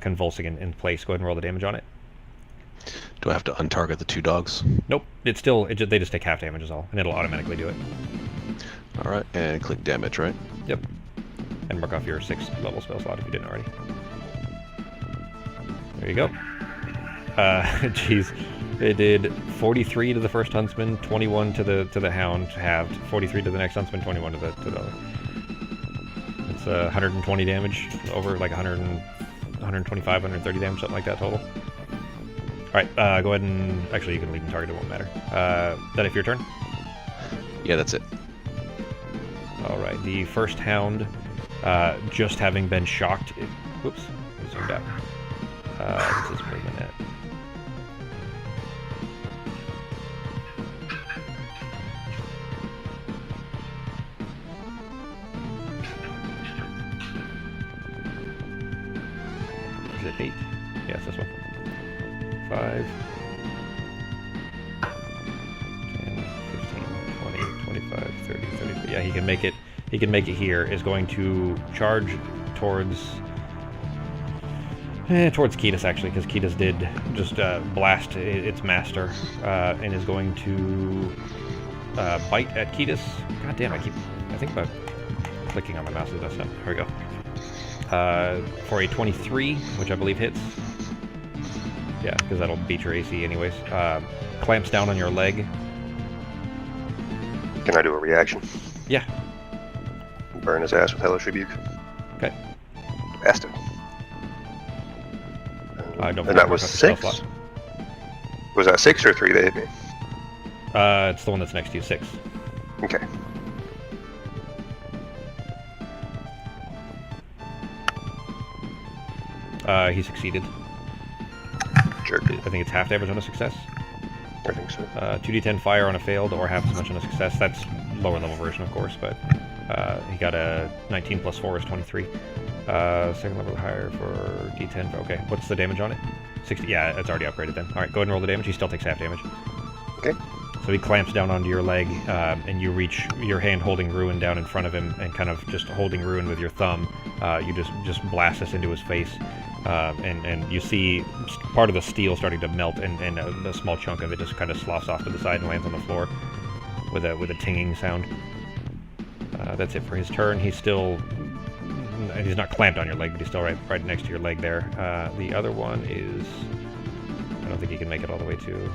convulsing in place. Go ahead and roll the damage on it. Do I have to untarget the 2 dogs? Nope. They just take half damage is all, and it'll automatically do it. Alright, and click damage, right? Yep. And mark off your 6th level spell slot if you didn't already. There you go. Jeez. It did 43 to the first huntsman, 21 to the hound, halved, 43 to the next huntsman, 21 to the other. It's 120 damage, over like 125, 130 damage, something like that total. Alright, go ahead and... Actually, you can leave them targeted, it won't matter. That if your turn? Yeah, that's it. Alright, the first hound, just having been shocked... Whoops, I zoomed out. This is movement at... Is it 8? Yes, this one. 5, 10, 15, 20, 25, 30, 30. Yeah, he can make it. He can make it here. Is going to charge towards Kiedis actually, because Kiedis did just blast its master, and is going to bite at Kiedis. God damn! I think about clicking on my mouse is messed up. Here we go. For a 23, which I believe hits. Yeah, because that'll beat your AC anyways. Clamps down on your leg. Can I do a reaction? Yeah. Burn his ass with Hellish Rebuke. Okay. Bastard. Don't And that was 6? Was that 6 or 3 that hit me? It's the one that's next to you, 6. Okay. He succeeded. Jerk. I think it's half damage on a success. I think so. 2d10 fire on a failed, or half as much on a success. That's lower level version, of course, but he got a 19 plus 4 is 23. Second level higher for D10. Okay, what's the damage on it? 60. Yeah, it's already upgraded then. All right, go ahead and roll the damage. He still takes half damage. Okay. So he clamps down onto your leg, and you reach your hand holding Ruin down in front of him, and kind of just holding Ruin with your thumb, you just blast this into his face, and you see part of the steel starting to melt, and a small chunk of it just kind of sloughs off to the side and lands on the floor with a tinging sound. That's it for his turn. He's not clamped on your leg, but he's still right next to your leg there. The other one is... I don't think he can make it all the way to...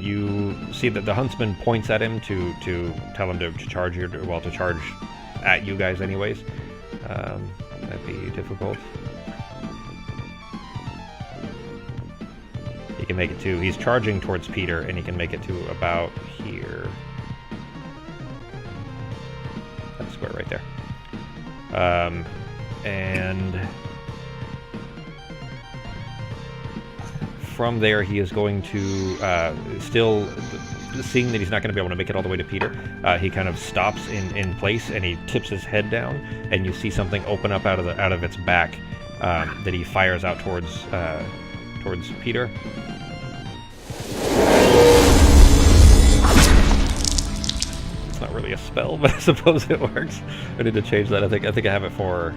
you see that the huntsman points at him to tell him to charge to charge at you guys anyways. That'd be difficult. He can make it to... He's charging towards Peter, and he can make it to about here. That square right there. And... from there, he is going to, still seeing that he's not going to be able to make it all the way to Peter, he kind of stops in place, and he tips his head down, and you see something open up out of its back that he fires out towards Peter. It's not really a spell, but I suppose it works. I need to change that. I think I have it for...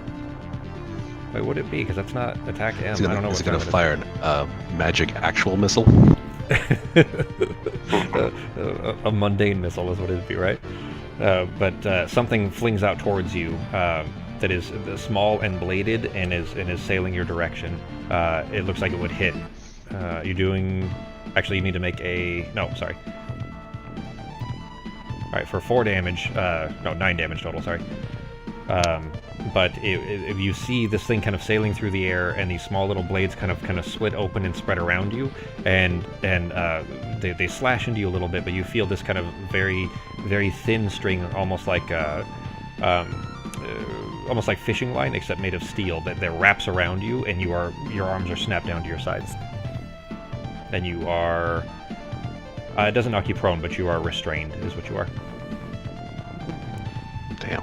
Wait, would it be? Because that's not attack M. I don't know. Is it going to fire a magic actual missile? A mundane missile is what it'd be, right? But something flings out towards you that is small and bladed and is sailing your direction. It looks like it would hit. You're doing... Actually, you need to make a... No, sorry. All right, for 4 damage... no, 9 damage total, sorry. But if you see this thing kind of sailing through the air, and these small little blades kind of split open and spread around you, and they slash into you a little bit, but you feel this kind of very, very thin string, almost like fishing line, except made of steel, that wraps around you, and your arms are snapped down to your sides, and you are. It doesn't knock you prone, but you are restrained, is what you are. Damn.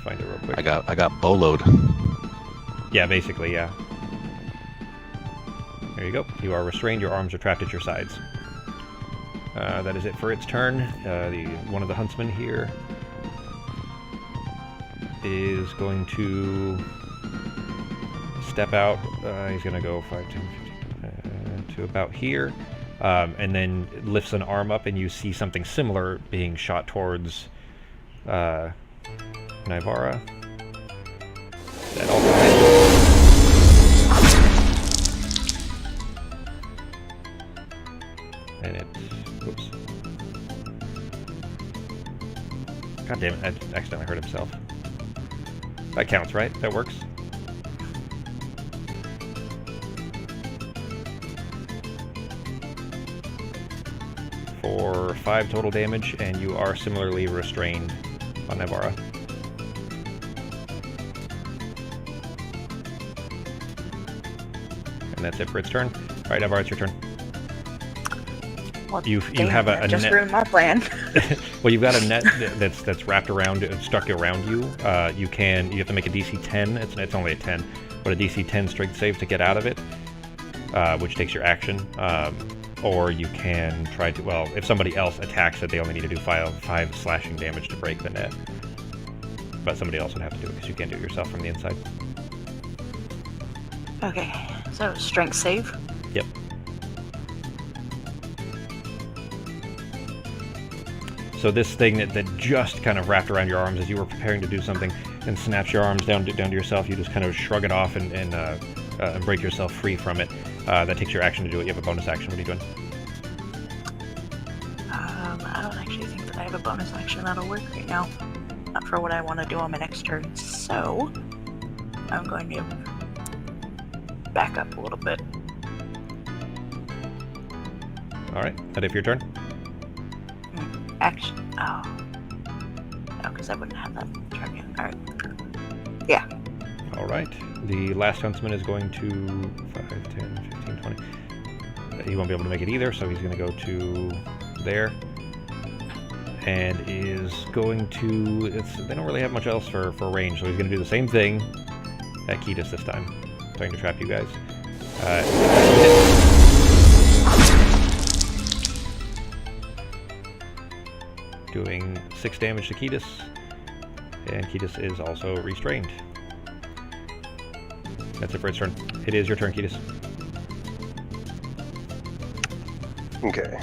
Find it real quick. I got boloed. Yeah, basically, yeah. There you go. You are restrained. Your arms are trapped at your sides. That is it for its turn. One of the huntsmen here is going to step out. He's going to go 5, 10, 15, to about here, and then lifts an arm up, and you see something similar being shot towards Nivara. That also hits. And it... Oops. God damn it, I accidentally hurt himself. That counts, right? That works? For 5 total damage, and you are similarly restrained on Nivara. And that's it for its turn. All right, Nivara, it's your turn. Well, you have a just net. ruined my plan. Well, you've got a net that's wrapped around, stuck around you. You have to make a DC 10. It's only a 10, but a DC 10 strength save to get out of it, which takes your action. Or you can try to. Well, if somebody else attacks it, they only need to do 5 slashing damage to break the net. But somebody else would have to do it because you can't do it yourself from the inside. Okay, so strength save. Yep. So this thing that just kind of wrapped around your arms as you were preparing to do something and snaps your arms down to yourself, you just kind of shrug it off and break yourself free from it. That takes your action to do it. You have a bonus action. What are you doing? I don't actually think that I have a bonus action that'll work right now. Not for what I want to do on my next turn. So I'm going to back up a little bit. All right. That it for your turn? Action. Oh. No, because I wouldn't have that turn yet. All right. Yeah. All right. The last huntsman is going to 5, 10, 15, he won't be able to make it either, so he's going to go to there. And is going to... they don't really have much else for range, so he's going to do the same thing at Ketis this time. Trying to trap you guys. Doing 6 damage to Ketis. And Ketis is also restrained. That's it for its turn. It is your turn, Ketis. Okay.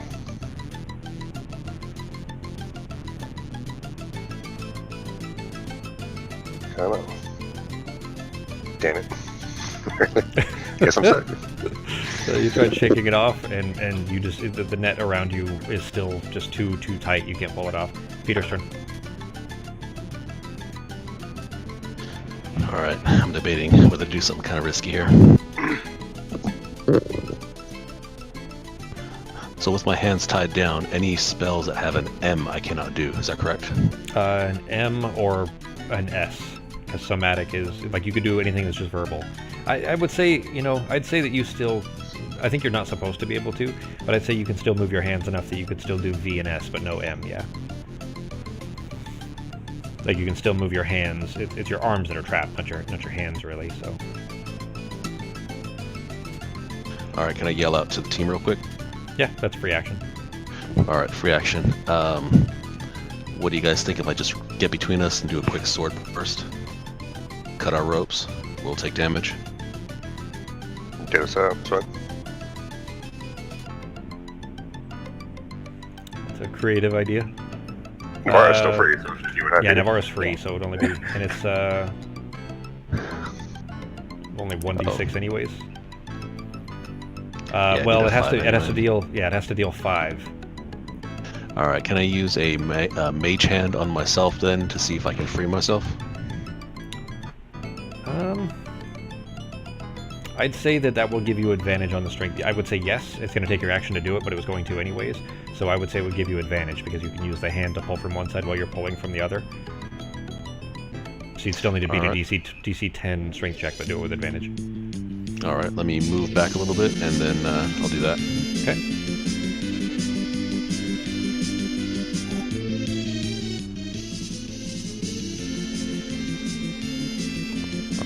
Come on. Damn it. Guess I'm stuck. So you tried shaking it off, and you just... the net around you is still just too tight. You can't pull it off. Peter's turn. Alright, I'm debating whether to do something kind of risky here. So with my hands tied down, any spells that have an M I cannot do. Is that correct? An M or an S. Because somatic is... like, you could do anything that's just verbal. I would say, you know, I'd say that you still... I think you're not supposed to be able to, but I'd say you can still move your hands enough that you could still do V and S, but no M, yeah. Like, you can still move your hands. It's your arms that are trapped, not your hands, really, so... Alright, can I yell out to the team real quick? Yeah, that's free action. Alright, free action. What do you guys think if I just get between us and do a quick sword burst? Cut our ropes. We'll take damage. Get us up, so. It's a creative idea. Navarra's still free, so it's just you and I. Yeah, Navarra's free, so it would only be... and it's, only 1d6 anyways. Yeah, well, it has to anyway. it has to deal 5. Alright, can I use a mage hand on myself then to see if I can free myself? I'd say that will give you advantage on the strength. I would say yes, it's going to take your action to do it, but it was going to anyways. So I would say it would give you advantage because you can use the hand to pull from one side while you're pulling from the other. So you'd still need to beat a DC 10 strength check, but do it with advantage. Alright, let me move back a little bit and then I'll do that. Okay.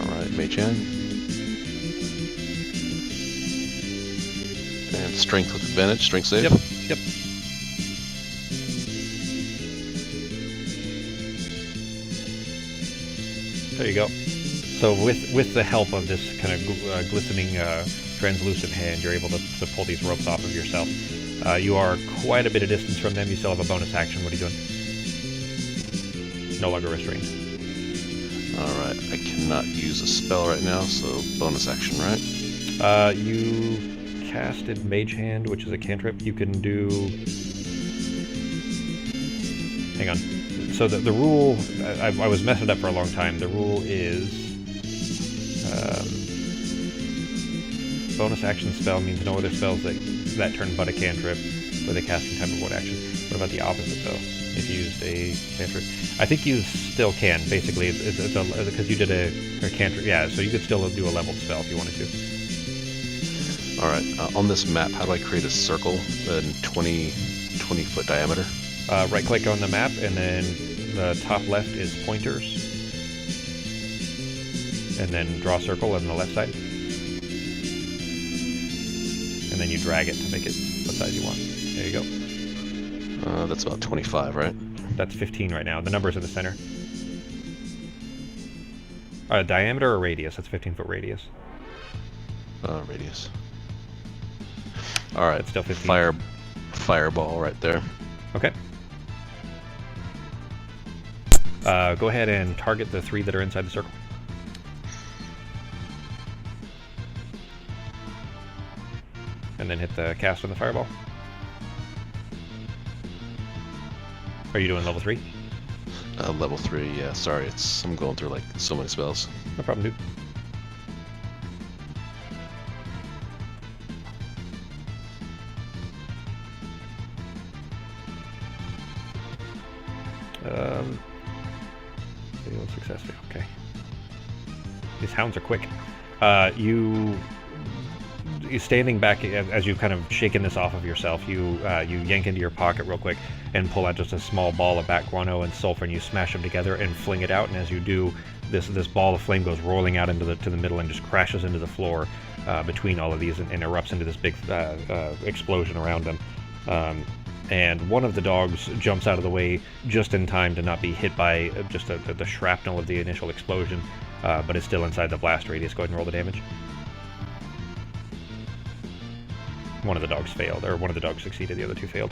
Alright, mage hand. And strength with advantage, strength save. Yep. There you go. So with the help of this kind of glistening, translucent hand, you're able to pull these ropes off of yourself. You are quite a bit of distance from them. You still have a bonus action. What are you doing? No longer restrained. Alright, I cannot use a spell right now, so bonus action, right? You casted Mage Hand, which is a cantrip. You can do... hang on. So the rule... I was messing it up for a long time. The rule is... bonus action spell means no other spells that turn but a cantrip with a casting time of one action. What about the opposite, though? If you used a cantrip... I think you still can, basically. It's because you did a cantrip. Yeah, so you could still do a leveled spell if you wanted to. Alright, on this map, how do I create a circle in 20-foot diameter? Right-click on the map, and then the top left is pointers. And then draw a circle on the left side. And then you drag it to make it what size you want. There you go. That's about 25, right? That's 15 right now. The number's in the center. Diameter or radius? That's 15-foot radius. Radius. Alright, It's still 15. Fireball right there. Okay. Go ahead and target the 3 that are inside the circle. And then hit the cast on the fireball. Are you doing level 3? Level 3, yeah, sorry, I'm going through like so many spells. No problem, dude. Failed successfully. Okay. These hounds are quick. you're standing back as you've kind of shaken this off of yourself. You yank into your pocket real quick and pull out just a small ball of bat guano and sulfur, and you smash them together and fling it out. And as you do, this ball of flame goes rolling out into the middle and just crashes into the floor between all of these and erupts into this big explosion around them. And one of the dogs jumps out of the way just in time to not be hit by just the shrapnel of the initial explosion, but is still inside the blast radius. Go ahead and roll the damage. One of the dogs failed, or one of the dogs succeeded, the other two failed.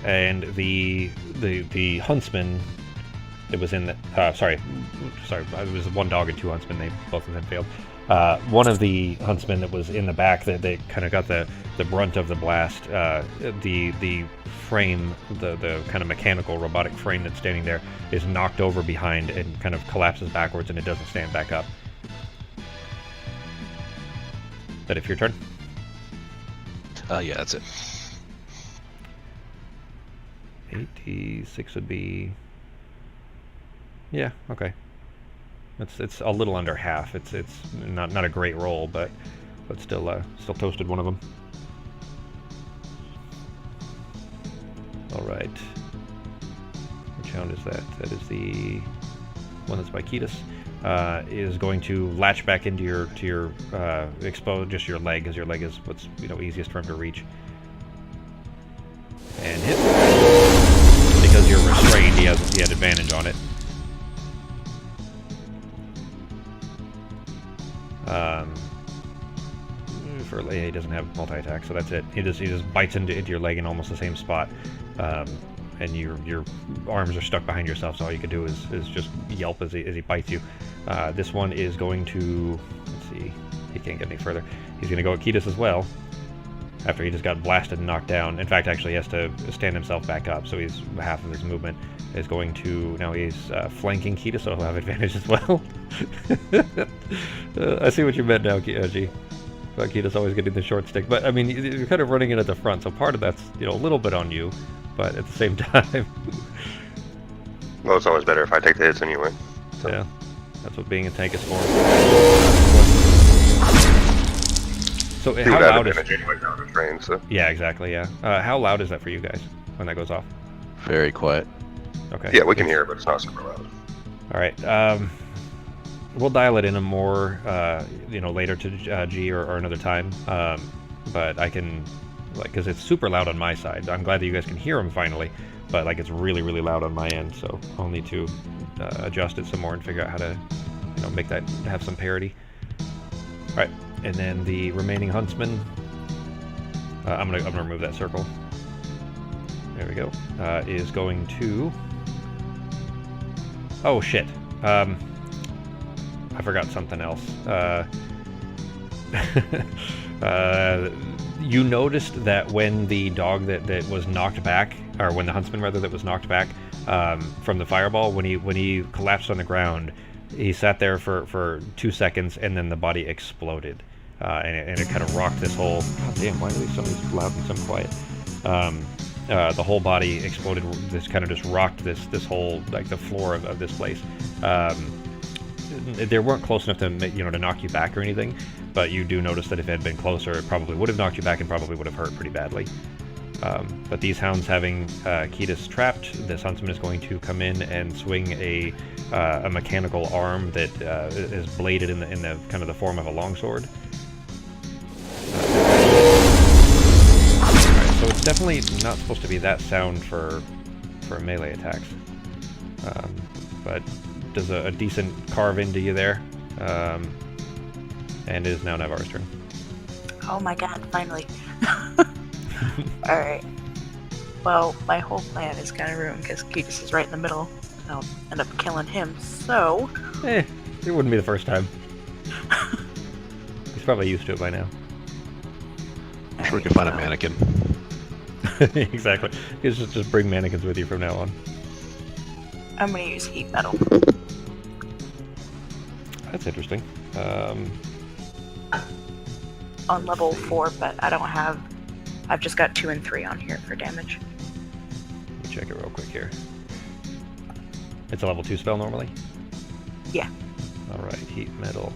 And the huntsman, it was in the, sorry, it was one dog and two huntsmen, both of them failed. One of the huntsmen that was in the back, that they kind of got the brunt of the blast, the frame, the kind of mechanical robotic frame that's standing there is knocked over behind and kind of collapses backwards, and it doesn't stand back up. Is that it for your turn? Yeah, that's it. 86 would be... Yeah, okay. It's a little under half. It's not a great roll, but still toasted one of them. All right. Which hound is that? That is the one that's by Ketis. Is going to latch back into your expose just your leg, as your leg is what's easiest for him to reach, and hit. Because you're restrained, he had advantage on it. He doesn't have multi-attack, so that's it. He just bites into your leg in almost the same spot, and your arms are stuck behind yourself. So all you can do is just yelp as he bites you. This one is going to, let's see, he can't get any further. He's going to go at Ketis as well, after he just got blasted and knocked down. In fact, actually, he has to stand himself back up, so he's half of his movement is going to, now he's flanking Ketis, so he'll have advantage as well. I see what you meant now, G. About Ketis always getting the short stick, but I mean, you're kind of running in at the front, so part of that's a little bit on you, but at the same time, Well, it's always better if I take the hits and you win. So. Yeah, that's what being a tank is for. So how loud is? Anyway, now they're trained, so. Yeah, exactly. Yeah. How loud is that for you guys when that goes off? Very quiet. Okay. Yeah, we can hear it, but it's not super loud. All right. We'll dial it in a more, later to G or another time. But I can, because it's super loud on my side. I'm glad that you guys can hear them finally, but it's really, really loud on my end. So I'll need to adjust it some more and figure out how to, make that have some parity. All right, and then the remaining huntsman. I'm gonna remove that circle. There we go. Is going to. Oh shit. I forgot something else. You noticed that when the dog that was knocked back, or when the huntsman rather that was knocked back from the fireball, when he collapsed on the ground, he sat there for 2 seconds, and then the body exploded, and it kind of rocked this whole. God damn! Why are these some loud and some quiet? The whole body exploded. This kind of just rocked this whole the floor of this place. They weren't close enough to to knock you back or anything, but you do notice that if it had been closer, it probably would have knocked you back and probably would have hurt pretty badly. But these hounds having Ketis trapped, this huntsman is going to come in and swing a mechanical arm that is bladed in the kind of the form of a longsword. Alright, so it's definitely not supposed to be that sound for melee attacks, but does a decent carve into you there, and it is now Navarre's turn. Oh my god, finally. Alright. Well, my whole plan is kind of ruined because Ketis is right in the middle, and I'll end up killing him, so... It wouldn't be the first time. He's probably used to it by now. I'm sure we can find a mannequin. Exactly. You just bring mannequins with you from now on. I'm gonna use heat metal. That's interesting. On level 4, but I don't have... I've just got 2 and 3 on here for damage. Let me check it real quick here. It's a level 2 spell normally? Yeah. Alright, heat metal.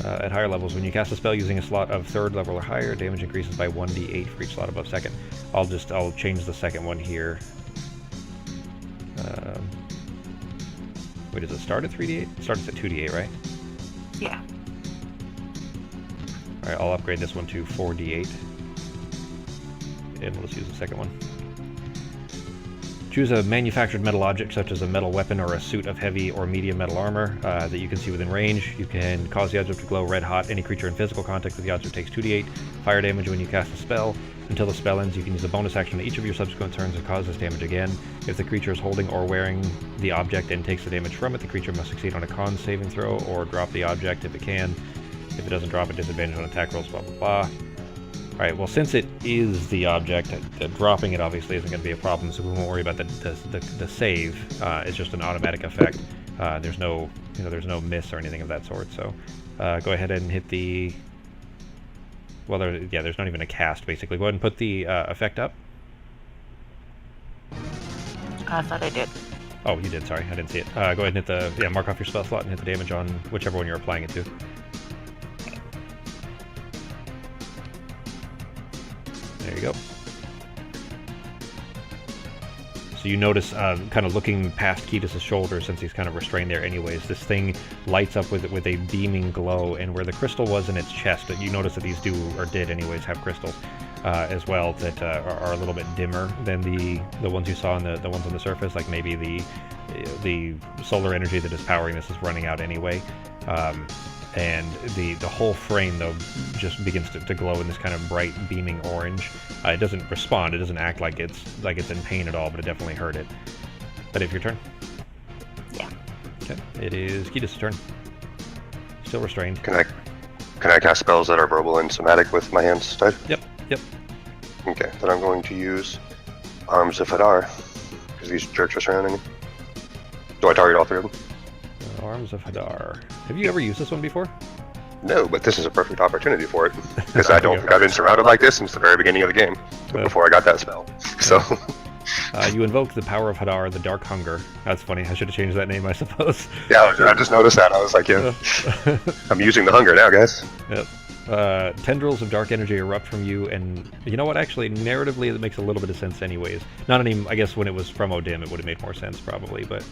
At higher levels, when you cast a spell using a slot of 3rd level or higher, damage increases by 1d8 for each slot above 2nd. I'll change the second one here. Wait, does it start at 3d8? It starts at 2d8, right? Yeah. Alright, I'll upgrade this one to 4d8. And we'll just use the second one. Choose a manufactured metal object, such as a metal weapon or a suit of heavy or medium metal armor that you can see within range. You can cause the object to glow red hot. Any creature in physical contact with the object takes 2d8 fire damage when you cast a spell. Until the spell ends, you can use a bonus action to each of your subsequent turns to cause this damage again. If the creature is holding or wearing the object and takes the damage from it, the creature must succeed on a con saving throw or drop the object if it can. If it doesn't drop, a disadvantage on attack rolls, blah blah blah. Alright, well, since it is the object, dropping it obviously isn't going to be a problem, so we won't worry about the save. It's just an automatic effect. There's no miss or anything of that sort, so go ahead and hit the... Well, there's not even a cast, basically. Go ahead and put the effect up. I thought I did. Oh, you did, sorry. I didn't see it. Go ahead and hit the... Yeah, mark off your spell slot and hit the damage on whichever one you're applying it to. There you go. So you notice, kind of looking past Ketis' shoulder, since he's kind of restrained there anyways, this thing lights up with a beaming glow, and where the crystal was in its chest, you notice that these did anyways have crystals as well that are a little bit dimmer than the ones you saw on the ones on the surface, like maybe the solar energy that is powering this is running out anyway. And the whole frame, though, just begins to glow in this kind of bright, beaming orange. It doesn't respond. It doesn't act like it's in pain at all, but it definitely hurt it. But if your turn? Yeah. Okay. It is Ketis' turn. Still restrained. Can I cast spells that are verbal and somatic with my hands tied? Yep. Okay, then I'm going to use Arms of Hadar, because these jerks are surrounding me. Do I target all 3 of them? Arms of Hadar. Have you ever used this one before? No, but this is a perfect opportunity for it, because I don't think I've been surrounded like this since the very beginning of the game, before I got that spell. So, you invoke the power of Hadar, the Dark Hunger. That's funny. I should have changed that name, I suppose. yeah, I just noticed that. I was like, yeah, I'm using the hunger now, guys. Yep. Tendrils of dark energy erupt from you, and you know what? Actually, narratively, it makes a little bit of sense, anyways. Not any. I guess when it was from Odim, it would have made more sense, probably, but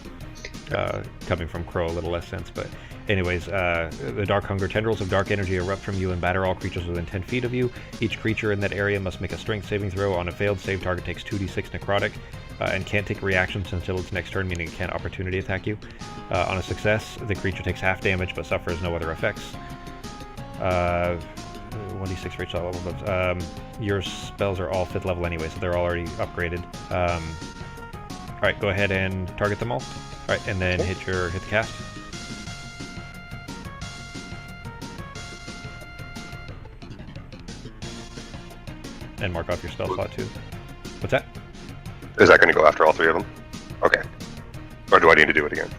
coming from Crow, a little less sense. But anyways, the Dark Hunger, tendrils of dark energy erupt from you and batter all creatures within 10 feet of you. Each creature in that area must make a strength saving throw. On a failed save, target takes 2d6 necrotic, and can't take reactions until its next turn, meaning it can't opportunity attack you. On a success, the creature takes half damage but suffers no other effects. 1d6 for each level. Your spells are all 5th level anyway, so they're already upgraded. Alright, go ahead and target them all. Alright, and then hit the cast. And mark off your spell slot too. What's that? Is that going to go after all 3 of them? Okay. Or do I need to do it again?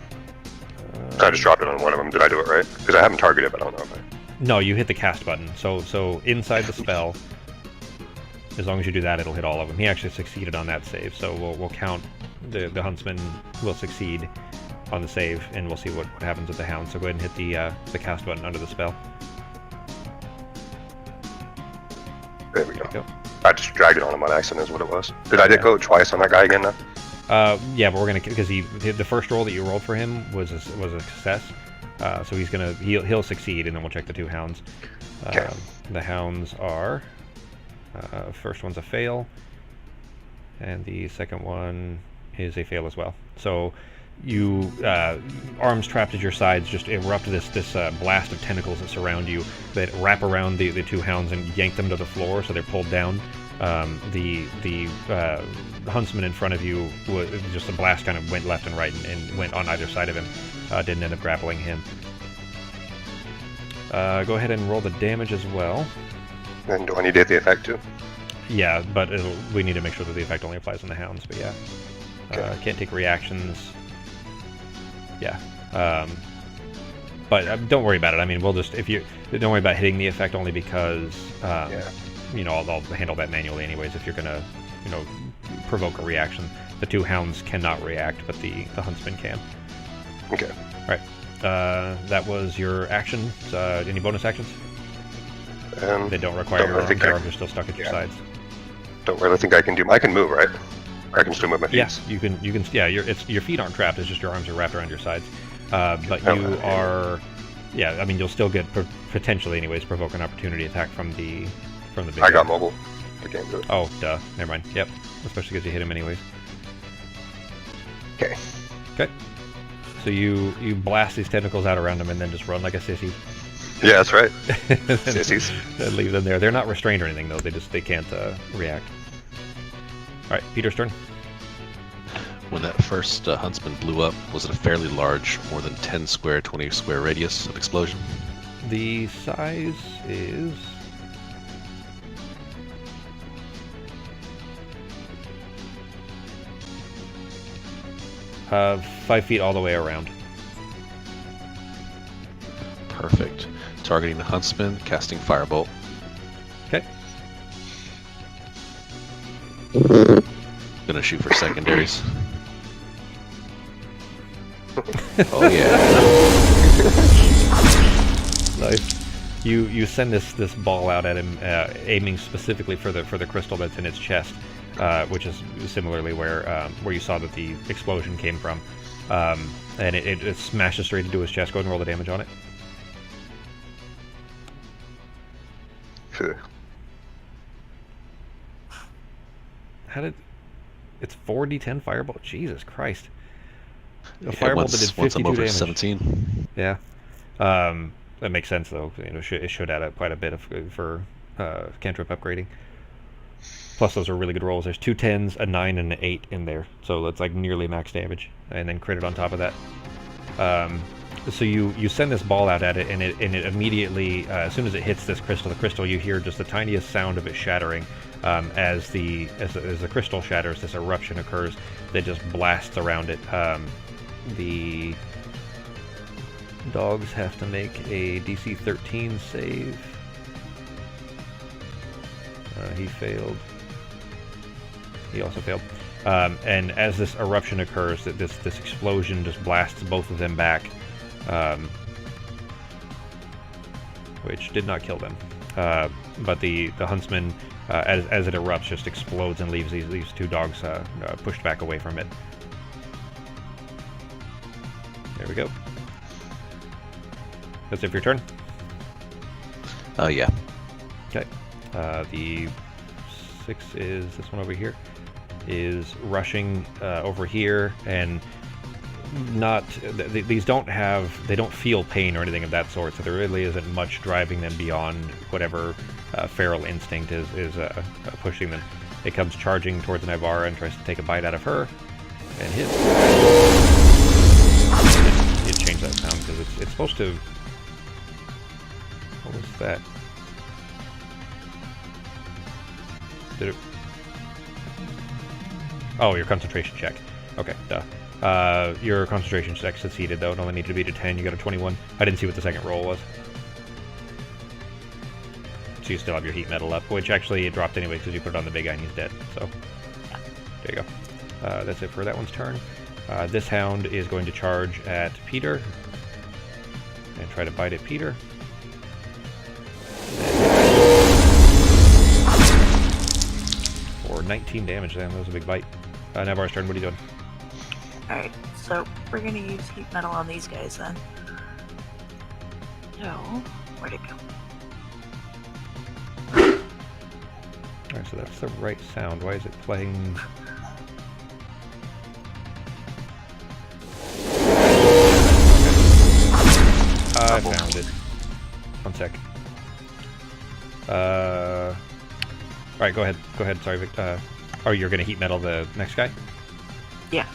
I just dropped it on one of them. Did I do it right? Because I haven't targeted, but I don't know if I... No, you hit the cast button. So inside the spell, as long as you do that, it'll hit all of them. He actually succeeded on that save, so we'll count the huntsman will succeed on the save, and we'll see what happens with the hound. So go ahead and hit the cast button under the spell. There we go. I just dragged it on him on accident is what it was. Did I go twice on that guy again now? Yeah, but we're gonna, because the first roll that you rolled for him was a success. So he'll succeed, and then we'll check the 2 hounds. Okay. The hounds are, first one's a fail, and the second one is a fail as well. So you, arms trapped at your sides, just erupt this blast of tentacles that surround you, that wrap around the 2 hounds and yank them to the floor, so they're pulled down. The huntsman in front of you, just a blast kind of went left and right and went on either side of him. Didn't end up grappling him. Go ahead and roll the damage as well. And do I need to hit the effect too? Yeah, but we need to make sure that the effect only applies on the hounds, but yeah. Okay. Can't take reactions. Yeah. But don't worry about it. I mean, we'll just, don't worry about hitting the effect only because, you know, I'll handle that manually anyways if you're going to, you know, provoke a reaction. The 2 hounds cannot react, but the huntsman can. Okay. Alright. That was your action. Any bonus actions? They don't require don't your really arms. Your arms are still stuck at your sides. Don't really think I can do. I can move, right? I can still move my feet. Yeah, you can. Yeah, your feet aren't trapped. It's just your arms are wrapped around your sides. But you are. Yeah, I mean, you'll still get potentially, anyways, provoke an opportunity attack from the big I guy. got mobile. I can't do it. Oh, duh. Never mind. Yep. Especially because you hit him anyways. Okay. Okay. So you blast these tentacles out around him and then just run like a sissy. Yeah, that's right. And Sissies. leave them there. They're not restrained or anything though. They can't react. All right, Peter's turn. When that first huntsman blew up, was it a fairly large, more than 10 square, 20 square radius of explosion? The size is. Uh, 5 feet all the way around. Perfect. Targeting the huntsman, casting firebolt. Okay. Gonna shoot for secondaries. Oh yeah. Nice. You send this ball out at him, aiming specifically for the crystal that's in its chest, which is similarly where you saw that the explosion came from, and it smashes straight into his chest. Go ahead and roll the damage on it. How did? It's 4d10 firebolt. Jesus Christ! A firebolt that did 52 once I'm over damage. 17. Yeah. That makes sense though. You know, it should add up quite a bit for cantrip upgrading. Plus, those are really good rolls. There's 2 10s, a 9, and an 8 in there, so that's like nearly max damage, and then crit it on top of that. So you send this ball out at it, and it immediately, as soon as it hits this crystal, you hear just the tiniest sound of it shattering. As the crystal shatters, this eruption occurs that just blasts around it. The dogs have to make a DC 13 save. He failed. He also failed. And as this eruption occurs, this explosion just blasts both of them back, which did not kill them. But the huntsman, as it erupts, just explodes and leaves these 2 dogs pushed back away from it. There we go. That's it for your turn? Yeah. Okay. The 6 is this one over here. Is rushing over here, and these they don't feel pain or anything of that sort, so there really isn't much driving them beyond whatever feral instinct is pushing them. It comes charging towards Nivara and tries to take a bite out of her, and hits. It changed that sound because it's supposed to. What was that? Did it? Oh, your concentration check. Okay, duh. Your concentration check succeeded, though. It only needed to be to 10. You got a 21. I didn't see what the second roll was. So you still have your heat metal up, which actually it dropped anyway because you put it on the big guy and he's dead. So there you go. That's it for that one's turn. This hound is going to charge at Peter and try to bite at Peter. For 19 damage, then. That was a big bite. Navarre's turn. What are you doing? Alright, so we're gonna use heat metal on these guys then. So, where'd it go? Alright, so that's the right sound. Why is it playing? Okay. I found it. One sec. Alright, go ahead. Go ahead. Sorry, Vic. Oh, you're gonna heat metal the next guy? Yeah.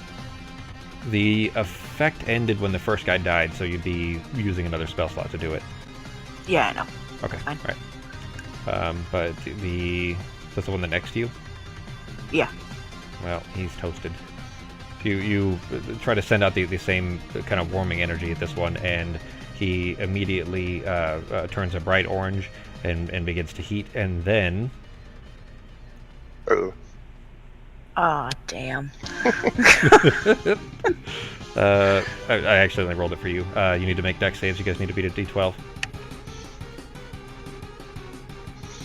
The effect ended when the first guy died, so you'd be using another spell slot to do it. Yeah, I know. Okay, Fine. right. But that's the one that next to you? Yeah. Well, he's toasted. You try to send out the same kind of warming energy at this one, and he immediately turns a bright orange and begins to heat, and then... Oh. Aw, damn. I accidentally rolled it for you. You need to make dex saves. You guys need to beat a d12.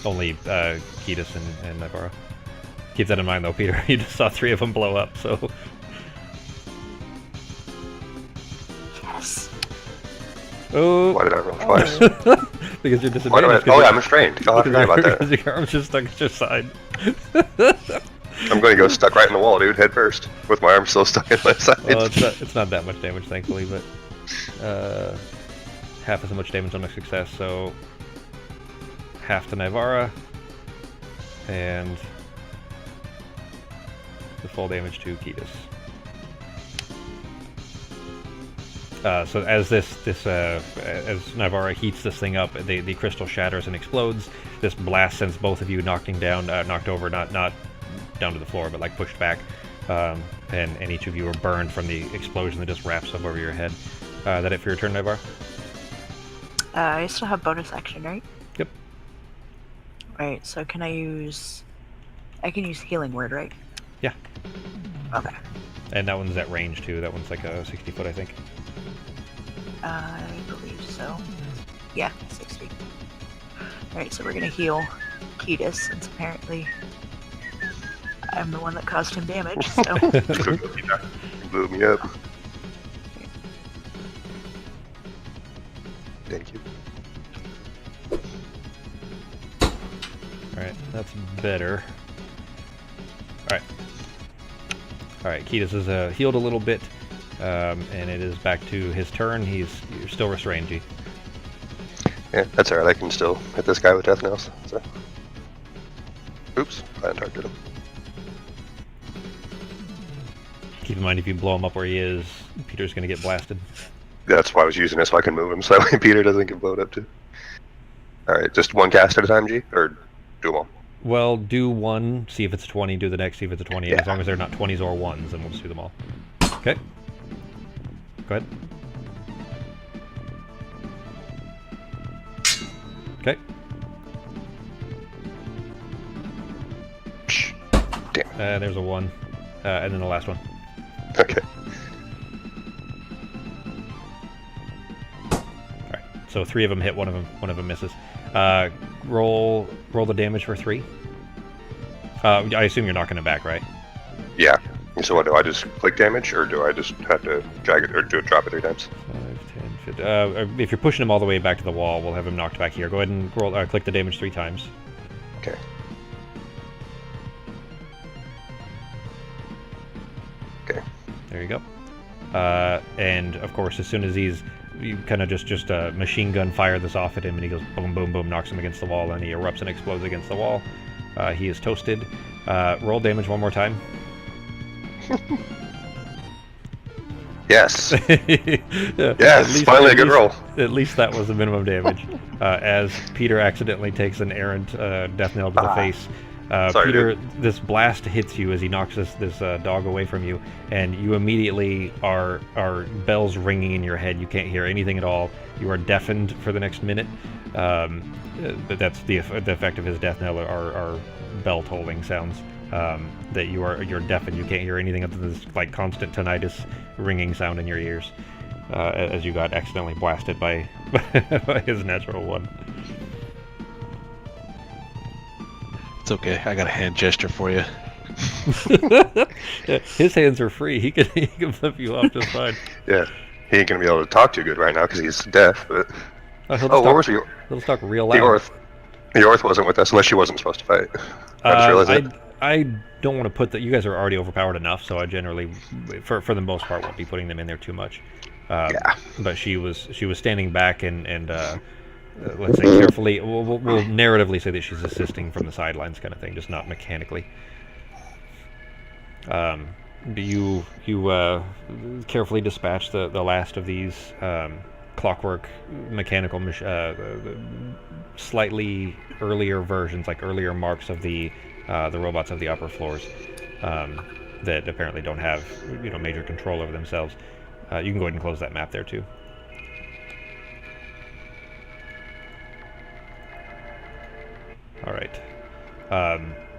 Only Ketis and Navarro. Keep that in mind, though, Peter. You just saw 3 of them blow up, so... Yes. Oh! Why did I roll twice? Because you're Why disadvantaged. do I... Oh, yeah, I'm restrained. Oh, I forgot about that. Because your arm's just stuck at your side. I'm going to go stuck right in the wall, dude, head first, with my arm still stuck in my side. Well, it's not that much damage, thankfully, but half as much damage on a success, so half to Nivara, and the full damage to Ketis. So as as Nivara heats this thing up, the crystal shatters and explodes. This blast sends both of you knocked over, not down to the floor, but like pushed back, and each of you are burned from the explosion that just wraps up over your head. That it for your turn, Nivara? I still have bonus action, right? Yep. Right, so can I can use healing word, right? Yeah. Okay. And that one's at range too. That one's like a 60 foot, I think. I believe so. Yeah, 60. Alright, so we're gonna heal Ketis, since apparently I'm the one that caused him damage, so... Blew me up. Thank you. Alright, that's better. Alright, Ketis is healed a little bit, and it is back to his turn. You're still restrained, G. Yeah, that's alright. I can still hit this guy with death nails. So. Oops, I didn't target him. Keep in mind, if you blow him up where he is, Peter's going to get blasted. That's why I was using this so I can move him, so that way Peter doesn't get blown up too. Alright, just one cast at a time, G? Or do them all? Well, do one, see if it's a 20, do the next, see if it's a 20, and Yeah. as long as they're not 20s or 1s, then we'll just do them all. Okay. Go ahead. Okay. Psh, damn. There's a 1. And then the last one. Okay. Alright, so 3 of them hit, one of them misses. Roll the damage for 3. I assume you're knocking it back, right? Yeah. So what, do I just click damage, or do I just have to drag it, or drop it 3 times? 5, 10, 50. If you're pushing him all the way back to the wall, we'll have him knocked back here. Go ahead and click the damage 3 times. Okay. Okay. There you go. And of course, as soon as you kind of just machine gun fire this off at him, and he goes boom, boom, boom, knocks him against the wall, and he erupts and explodes against the wall. He is toasted. Roll damage one more time. Yes. Yeah, Yes, finally a good roll. At least that was the minimum damage. As Peter accidentally takes an errant death nail to the face. Sorry, Peter, dude. this blast hits you as he knocks this dog away from you, and you immediately are bells ringing in your head. You can't hear anything at all. You are deafened for the next minute. But that's the effect of his death knell are bell tolling sounds. That you're deafened. You can't hear anything other than this like constant tinnitus ringing sound in your ears as you got accidentally blasted by his natural one. It's okay. I got a hand gesture for you. Yeah, his hands are free. He can flip you off just fine. Yeah. He ain't gonna be able to talk too good right now because he's deaf, but... He'll where was he? talk real loud. The Orth wasn't with us unless she wasn't supposed to fight. I just realized that. I don't want to put that. You guys are already overpowered enough, so I generally, for the most part, won't be putting them in there too much. Yeah. But she was standing back and let's say carefully. We'll narratively say that she's assisting from the sidelines, kind of thing, just not mechanically. You carefully dispatch the last of these clockwork mechanical slightly earlier versions, like earlier marks of the robots of the upper floors that apparently don't have major control over themselves. You can go ahead and close that map there too. All right.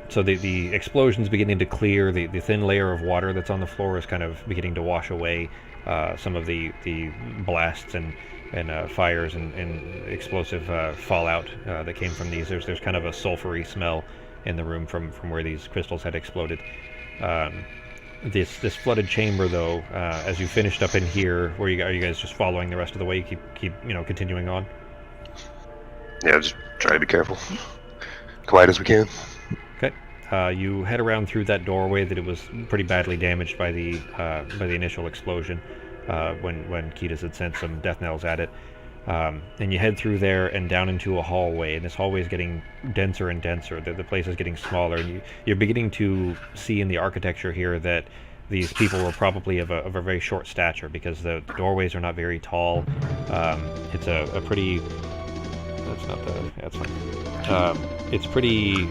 So the explosion's beginning to clear. The thin layer of water that's on the floor is kind of beginning to wash away some of the blasts and fires and explosive fallout that came from these. There's kind of a sulfury smell in the room from where these crystals had exploded. This flooded chamber, though, as you finished up in here, are you guys just following the rest of the way? Keep continuing on. Yeah, just try to be careful, quiet as we can. Okay. You head around through that doorway that it was pretty badly damaged by the initial explosion when Kitas had sent some death knells at it. And you head through there and down into a hallway, and this hallway is getting denser and denser. The place is getting smaller, and you're beginning to see in the architecture here that these people were probably of a very short stature, because the doorways are not very tall. It's a pretty... That's not the... That's not... it's pretty...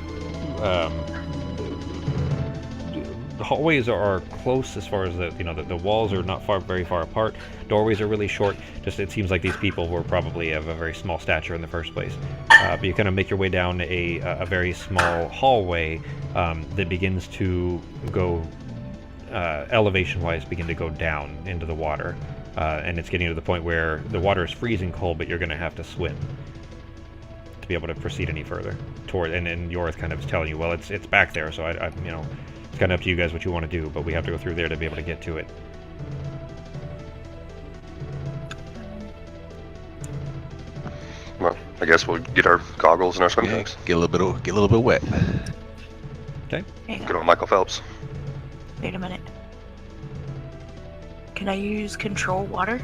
the hallways are close as far as the walls are not very far apart. Doorways are really short. Just it seems like these people were probably of a very small stature in the first place. But you kind of make your way down a very small hallway that begins to go elevation-wise, begin to go down into the water, and it's getting to the point where the water is freezing cold, but you're going to have to swim to be able to proceed any further toward. And Yorith kind of is telling you, well, it's back there, so I it's kind of up to you guys what you want to do, but we have to go through there to be able to get to it. Well, I guess we'll get our goggles and our swim trunks. Get a little bit wet. Okay. Good old Michael Phelps. Wait a minute. Can I use control water?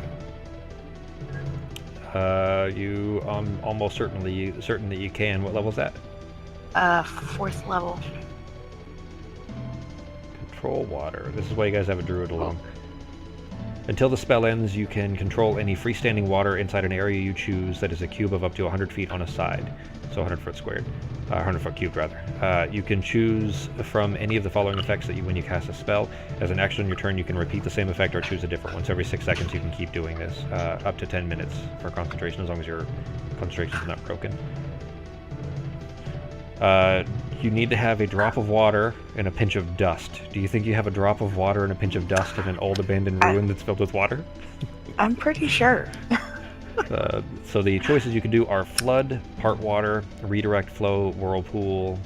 You almost certain that you can. What level is that? 4th level. Control water. This is why you guys have a druid along. Until the spell ends, you can control any freestanding water inside an area you choose that is a cube of up to 100 feet on a side. So 100 foot squared. 100 foot cubed, rather. You can choose from any of the following effects that when you cast a spell. As an action on your turn, you can repeat the same effect or choose a different one. So every 6 seconds you can keep doing this. Up to 10 minutes for concentration, as long as your concentration is not broken. You need to have a drop of water and a pinch of dust. Do you think you have a drop of water and a pinch of dust in an old abandoned ruin that's filled with water? I'm pretty sure. So the choices you can do are flood, part water, redirect flow, whirlpool.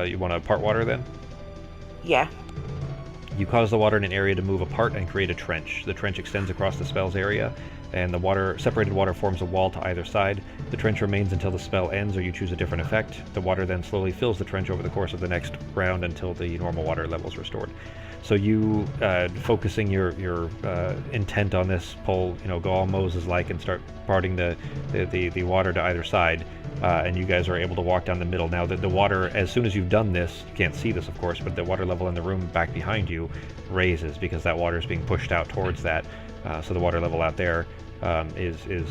You want to part water then? Yeah. You cause the water in an area to move apart and create a trench. The trench extends across the spell's area, and the separated water forms a wall to either side. The trench remains until the spell ends or you choose a different effect. The water then slowly fills the trench over the course of the next round until the normal water level is restored. So you, focusing your intent on this, go all Moses-like and start parting the water to either side, and you guys are able to walk down the middle. Now, the water, as soon as you've done this, you can't see this, of course, but the water level in the room back behind you raises because that water is being pushed out towards that. So the water level out there is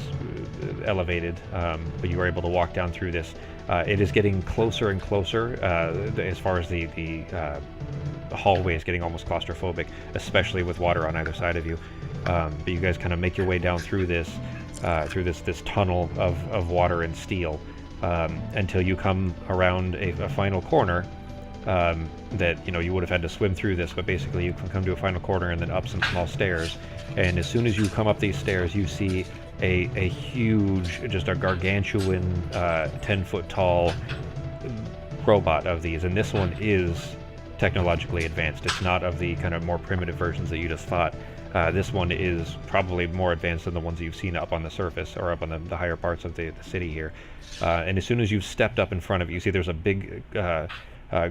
elevated, but you are able to walk down through this. It is getting closer and closer as far as the hallway is getting almost claustrophobic, especially with water on either side of you. But you guys kind of make your way down through this tunnel of water and steel until you come around a final corner that you would have had to swim through this, but basically you can come to a final corner and then up some small stairs. And as soon as you come up these stairs, you see a huge, just a gargantuan 10-foot tall robot of these, and this one is technologically advanced. It's not of the kind of more primitive versions that you just fought. This one is probably more advanced than the ones you've seen up on the surface or up on the higher parts of the city here. And as soon as you've stepped up in front of it, you see there's a big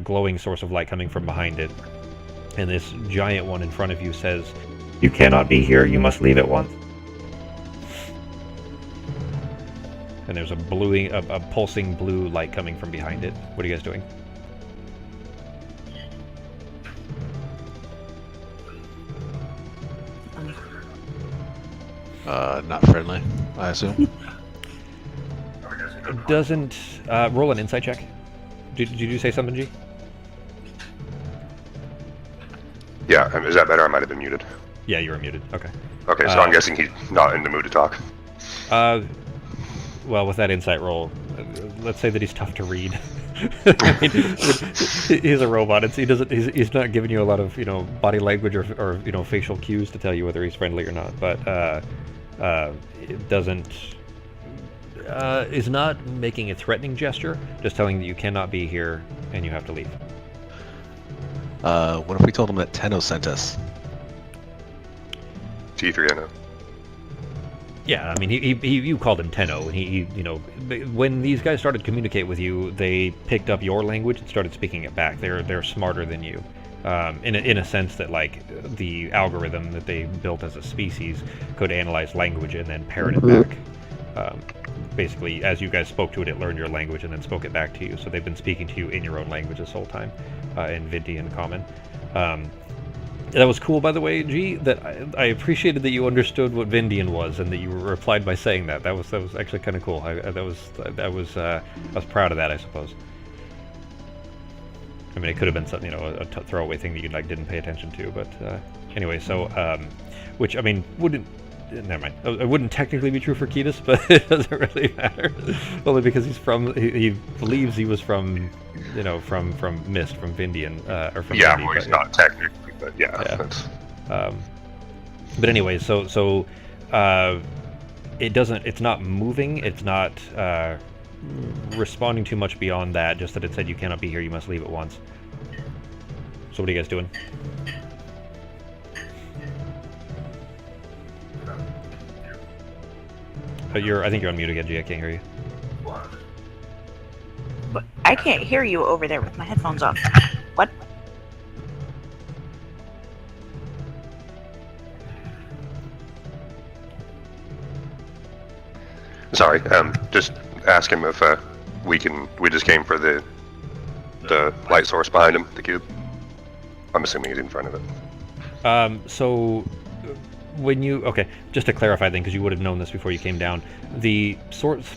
glowing source of light coming from behind it. And this giant one in front of you says, "You cannot be here, you must leave at once." And there's a pulsing blue light coming from behind it. What are you guys doing? Not friendly, I assume. It doesn't... roll an insight check. Did you say something, G? Yeah, is that better? I might have been muted. Yeah, you were muted. Okay. Okay, so I'm guessing he's not in the mood to talk. Well, with that insight roll, let's say that he's tough to read. I mean, he's a robot. He doesn't. He's not giving you a lot of body language or facial cues to tell you whether he's friendly or not. But it doesn't. Is not making a threatening gesture. Just telling you you cannot be here and you have to leave. What if we told him that Tenno sent us? T3NO. Yeah, I mean, you called him Tenno, and he when these guys started to communicate with you, they picked up your language and started speaking it back. They're smarter than you, in a sense that like the algorithm that they built as a species could analyze language and then parrot it back. Basically, as you guys spoke to it, it learned your language and then spoke it back to you. So they've been speaking to you in your own language this whole time, in Vindian Common. That was cool, by the way, G. That I appreciated that you understood what Vindian was and that you replied by saying that. That was actually kind of cool. I was proud of that, I suppose. I mean, it could have been something, a throwaway thing that you didn't pay attention to, but anyway. So, which I mean, wouldn't. Never mind. It wouldn't technically be true for Ketis, but it doesn't really matter. Only because he's from. He believes he was from, from Mist, from Vindian, or from. Yeah, Vindy, well, he's not technically, but yeah. But anyway, so it doesn't. It's not moving. It's not responding too much beyond that. Just that it said you cannot be here. You must leave at once. So what are you guys doing? I think you're on mute again, G. I can't hear you. But I can't hear you over there with my headphones on. What? Sorry, just ask him if we just came for the light source behind him, the cube. I'm assuming he's in front of it. So when okay, just to clarify then, because you would have known this before you came down, the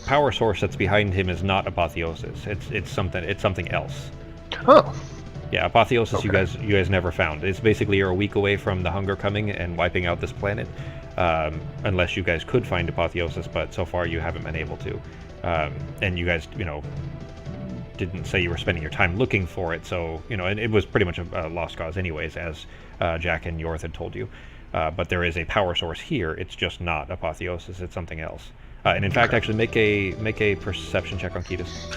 power source that's behind him is not apotheosis. It's something else. Oh. Yeah, apotheosis. Okay. You guys never found. It's basically you're a week away from the hunger coming and wiping out this planet, unless you guys could find apotheosis, but so far you haven't been able to. And you guys, didn't say you were spending your time looking for it, so and it was pretty much a lost cause anyways, as Jack and Yorth had told you. But there is a power source here. It's just not apotheosis. It's something else. And in fact, actually, make a perception check on Ketis.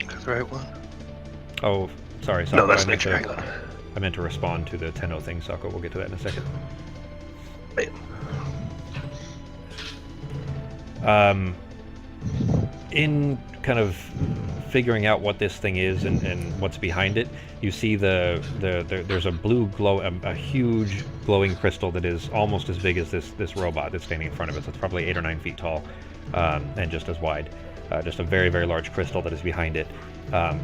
That's the right one. Oh, sorry. No, that's not right. I meant to respond to the Tenno thing, Sokko. We'll get to that in a second. In kind of figuring out what this thing is and what's behind it, you see there's a blue glow, a huge glowing crystal that is almost as big as this robot that's standing in front of it. So it's probably 8 or 9 feet tall, and just as wide. Just a very, very large crystal that is behind it.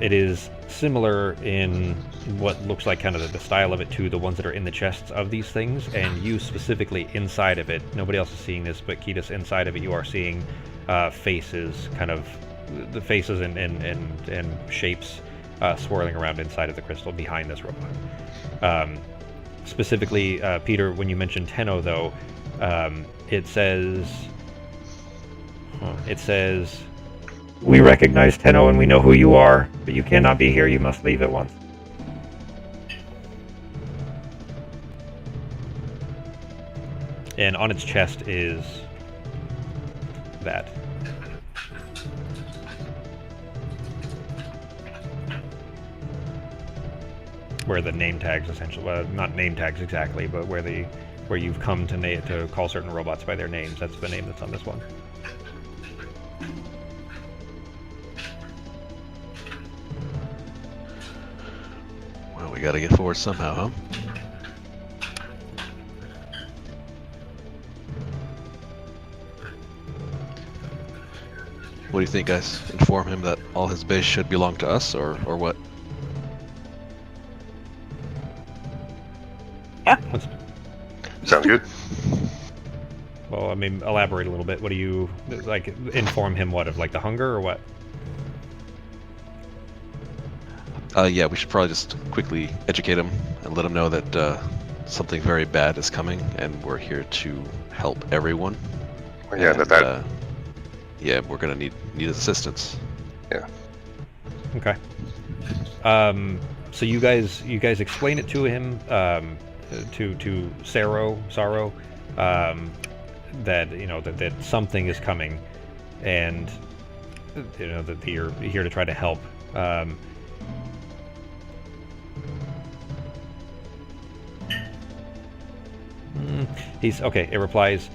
It is similar in what looks like kind of the style of it to the ones that are in the chests of these things, and you specifically inside of it. Nobody else is seeing this, but Ketis, inside of it, you are seeing faces, kind of the faces and shapes swirling around inside of the crystal behind this robot. Specifically, Peter, when you mentioned Tenno, though, it says, "We recognize Tenno and we know who you are, but you cannot be here. You must leave at once." And on its chest is that. Where the name tags, essentially, well, not name tags exactly, but where you've come to call certain robots by their names. That's the name that's on this one. Well, we gotta get forward somehow, huh? What do you think, guys? Inform him that all his base should belong to us, or what? Yeah. Sounds good. Well, I mean, elaborate a little bit. What do you, like, inform him what, of, like, the hunger, or what? Yeah, we should probably just quickly educate him and let him know that something very bad is coming, and we're here to help everyone. Yeah, and, yeah, we're gonna need assistance. Yeah. Okay. So you guys explain it to him, to Sorrow, that that something is coming, and that you're here to try to help. He's okay. It replies,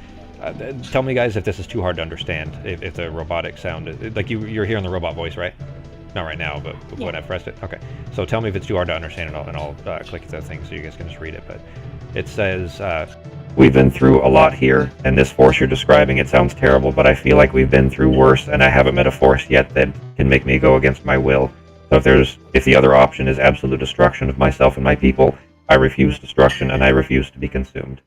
tell me, guys, if this is too hard to understand. If the robotic sound, like you're hearing the robot voice, right? Not right now, but Yeah. when I pressed it. Okay. So tell me if it's too hard to understand, and I'll click the thing so you guys can just read it. But it says, we've been through a lot here, and this force you're describing, it sounds terrible, but I feel like we've been through worse, and I haven't met a force yet that can make me go against my will. So if the other option is absolute destruction of myself and my people, I refuse destruction, and I refuse to be consumed.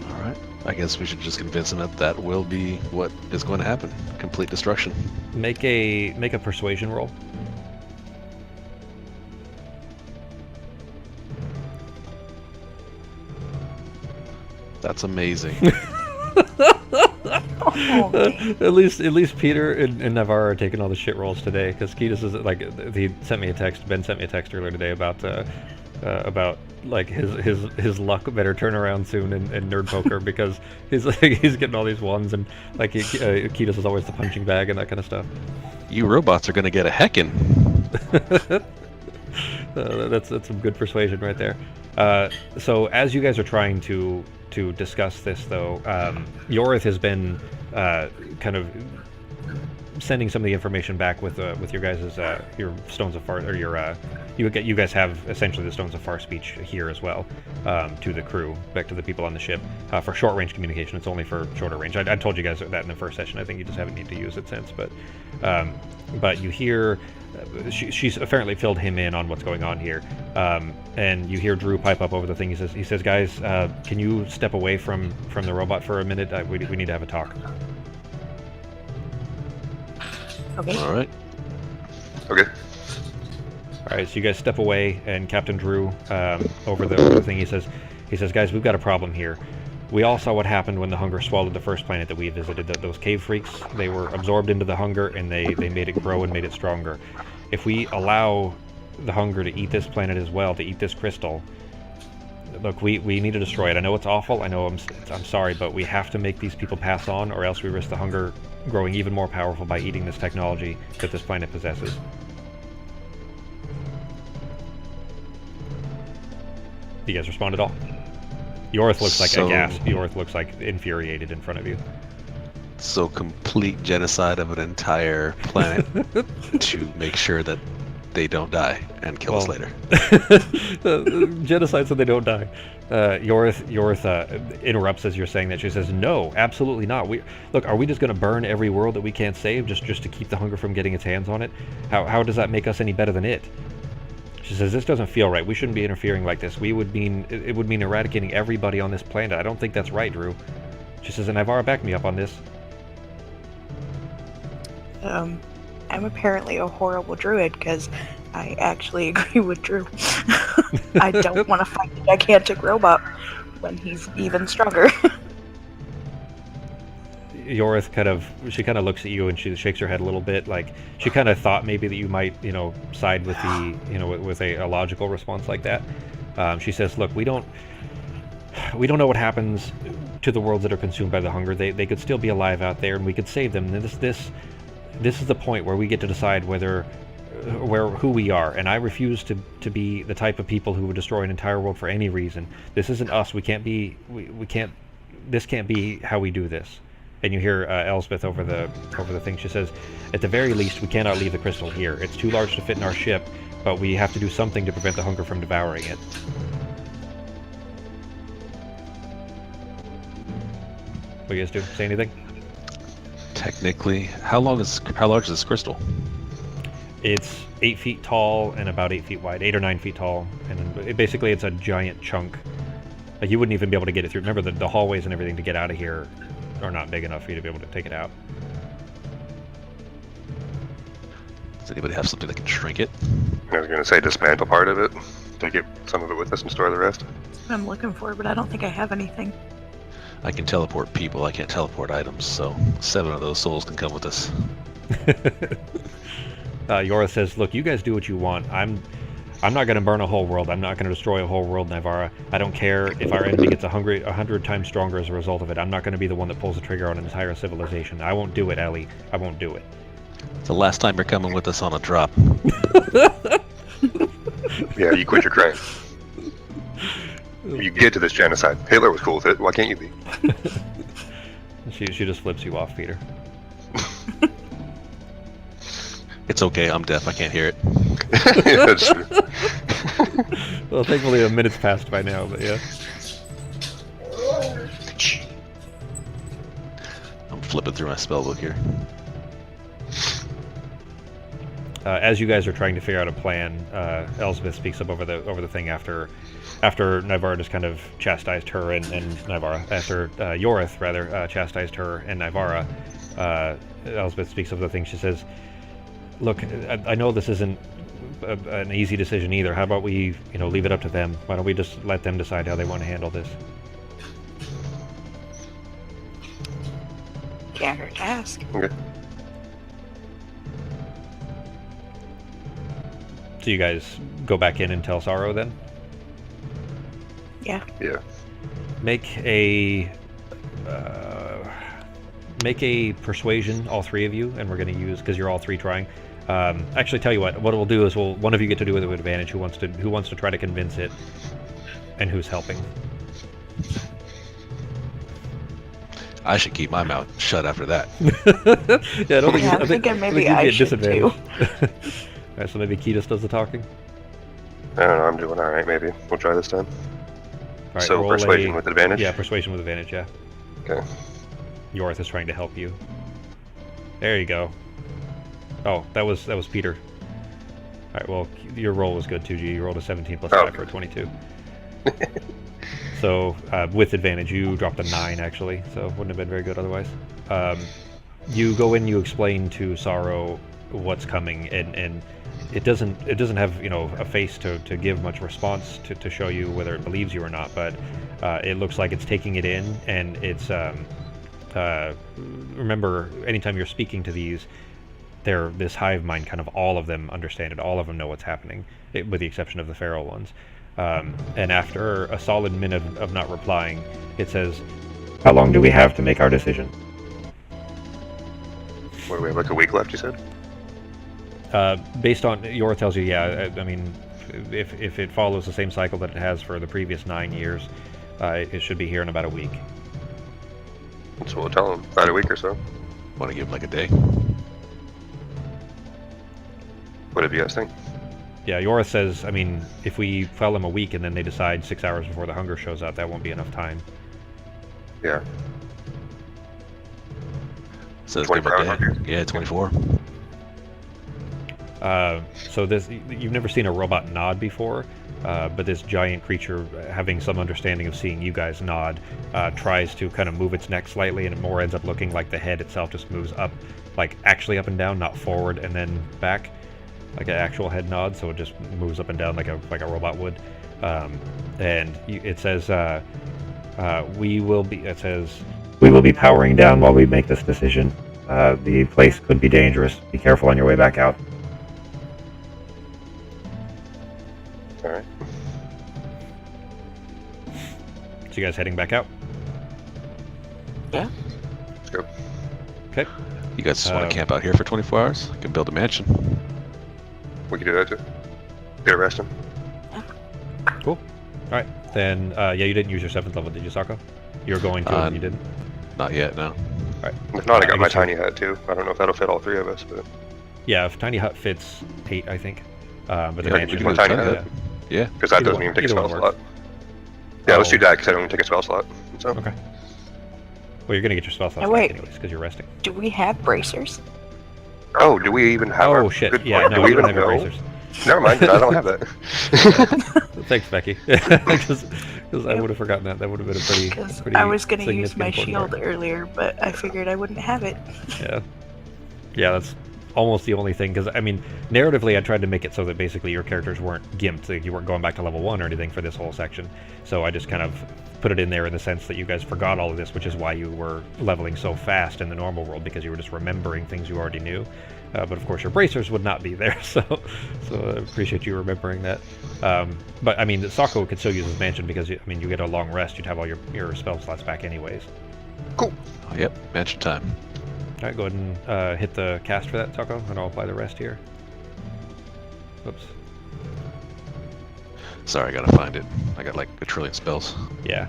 All right. I guess we should just convince him that will be what is going to happen. Complete destruction. Make a persuasion roll. That's amazing. At least Peter and Navarro are taking all the shit rolls today, because Ketis is like, he sent me a text. Ben sent me a text earlier today about like his luck better turn around soon in nerd poker, because he's getting all these ones, and like Ketis is always the punching bag and that kind of stuff. You robots are gonna get a heckin'. That's some good persuasion right there. So as you guys are trying to discuss this, though, Yorith has been kind of sending some of the information back with your guys' your stones of far, or you guys have essentially the stones of far speech here as well, to the crew, back to the people on the ship, for short range communication. It's only for shorter range. I told you guys that in the first session. I think you just haven't need to use it since, but you hear. She's apparently filled him in on what's going on here, and you hear Drew pipe up over the thing. He says, guys, can you step away from the robot for a minute? We need to have a talk. Okay. All right. Okay. All right, so you guys step away, and Captain Drew, over the thing, he says, guys, we've got a problem here. We all saw what happened when the hunger swallowed the first planet that we visited. Those cave freaks, they were absorbed into the hunger, and they made it grow and made it stronger. If we allow the hunger to eat this planet as well, to eat this crystal, look, we need to destroy it. I know it's awful. I know I'm sorry, but we have to make these people pass on, or else we risk the hunger growing even more powerful by eating this technology that this planet possesses. Do you guys respond at all? Yorith looks like aghast. Yorith looks like infuriated in front of you. So complete genocide of an entire planet to make sure that they don't die and kill us later. Genocide so they don't die. Yorith interrupts as you're saying that. She says, no, absolutely not. Look, are we just going to burn every world that we can't save just to keep the hunger from getting its hands on it? How does that make us any better than it? She says, this doesn't feel right. We shouldn't be interfering like this. It would mean eradicating everybody on this planet. I don't think that's right, Drew. She says, and Navarro, back me up on this. I'm apparently a horrible druid, because I actually agree with Drew. I don't want to fight a gigantic robot when he's even stronger. Yorith kind of looks at you, and she shakes her head a little bit, like she kind of thought maybe that you might, side with the, with a logical response like that. She says, look, we don't know what happens to the worlds that are consumed by the hunger. They could still be alive out there, and we could save them. And this is the point where we get to decide who we are, and I refuse to be the type of people who would destroy an entire world for any reason. This isn't us. This can't be how we do this. And you hear Elspeth over the thing. She says, at the very least, we cannot leave the crystal here. It's too large to fit in our ship, but we have to do something to prevent the hunger from devouring it. What do you guys do? Say anything? Technically, how large is this crystal? It's 8 feet tall and about 8 feet wide, 8 or 9 feet tall, and basically it's a giant chunk. Like, you wouldn't even be able to get it through. Remember, the hallways and everything to get out of here are not big enough for you to be able to take it out. Does anybody have something that can shrink it? I was going to say dismantle part of it, take it, some of it with us and store the rest. That's what I'm looking for, but I don't think I have anything. I can teleport people, I can't teleport items, so 7 of those souls can come with us. Yora says, look, you guys do what you want. I'm not going to burn a whole world. I'm not going to destroy a whole world, Nivara. I don't care if our enemy gets 100 times stronger as a result of it. I'm not going to be the one that pulls the trigger on an entire civilization. I won't do it, Ellie. I won't do it. It's the last time you're coming with us on a drop. Yeah, you quit your crime. You get to this genocide. Hitler was cool with it. Why can't you be? She just flips you off, Peter. It's okay, I'm deaf, I can't hear it. Yeah, that's true. Well, thankfully a minute's passed by now, but yeah. I'm flipping through my spellbook here. As you guys are trying to figure out a plan, Elspeth speaks up over the thing after Nivara just kind of chastised her and Nivara. After Yorith, rather, chastised her and Nivara, Elspeth speaks of the thing. She says, look, I know this isn't an easy decision either. How about we, leave it up to them? Why don't we just let them decide how they want to handle this? Can't hurt to ask. Okay. So you guys go back in and tell Sorrow then? Yeah. Yeah. Make a persuasion, all 3 of you, and we're going to use, because you're all 3 trying. Actually, tell you what we'll do is one of you get to do it with advantage. Who wants to try to convince it, and who's helping? I should keep my mouth shut after that. Yeah, I think maybe I should too. Alright, so maybe Ketis does the talking? I don't know, I'm doing alright, maybe. We'll try this time. Alright, So, roll persuasion with advantage? Yeah, persuasion with advantage, yeah. Okay. Yorith is trying to help you. There you go. Oh, that was Peter. Alright, well, your roll was good too, G. You rolled a 17 plus 5 for a 22. So, with advantage, you dropped a 9, actually, so wouldn't have been very good otherwise. You go in, you explain to Sorrow what's coming, and it doesn't have a face to give much response to show you whether it believes you or not, but it looks like it's taking it in, and it's remember, anytime you're speaking to these, they're this hive mind, kind of all of them understand it, all of them know what's happening, with the exception of the feral ones. And after a solid minute of not replying, it says, "How long do we have to make our decision?" What do we have, like a week left, you said? Based on, Yora tells you, yeah, I mean, if it follows the same cycle that it has for the previous 9 years, it should be here in about a week. That's what we'll tell them. About a week or so. Want to give him like a day? What do you guys think? Yeah, Yora says, I mean, if we tell them a week and then they decide 6 hours before the hunger shows up, that won't be enough time. Yeah. So it's 24 hours hunger? Yeah, 24. So this, you've never seen a robot nod before, but this giant creature, having some understanding of seeing you guys nod, tries to kind of move its neck slightly, and it more ends up looking like the head itself just moves up, like actually up and down, not forward and then back, like an actual head nod. So it just moves up and down like a robot would. And it says, we will be powering down while we make this decision. The place could be dangerous. Be careful on your way back out. Alright. So you guys heading back out? Yeah. Let's go. Okay. You guys just want to camp out here for 24 hours? I can build a mansion. We can do that too. Get arrested. Cool. Alright. Then, yeah, you didn't use your 7th level, did you, Sako? You were going to, and you didn't? Not yet, no. Alright. If not, I got my guess tiny hut too. I don't know if that'll fit all 3 of us, but... Yeah, if Tiny Hut fits 8, I think. But the Yeah, mansion... we can do Tiny Hut. Yeah. Because that Either doesn't one- even take a either spell one slot. works. Yeah, let's do Oh. that because I don't even take a spell slot. So. Okay. Well, you're gonna get your spell slots Now, back wait. anyways, because you're resting. Do we have bracers? Oh, do we even have Oh, a shit. good Yeah, point? no, Do we we don't even have your know? bracers. Never mind, I don't have that. Thanks, Becky. Because I would have forgotten that. That would have been a pretty... Because pretty I was going to use my significant shield part. earlier, but I figured I wouldn't have it. Yeah. Yeah, that's almost the only thing, because I mean, narratively, I tried to make it so that basically your characters weren't gimped, like you weren't going back to level 1 or anything for this whole section. So I just kind of put it in there in the sense that you guys forgot all of this, which is why you were leveling so fast in the normal world, because you were just remembering things you already knew. But of course, your bracers would not be there, so I appreciate you remembering that. But I mean, Sako could still use his mansion because I mean, you get a long rest. You'd have all your spell slots back anyways. Cool. Oh, yep, mansion time. All right, go ahead and hit the cast for that, Sako, and I'll apply the rest here. Oops. Sorry, I gotta find it. I got like a trillion spells. Yeah.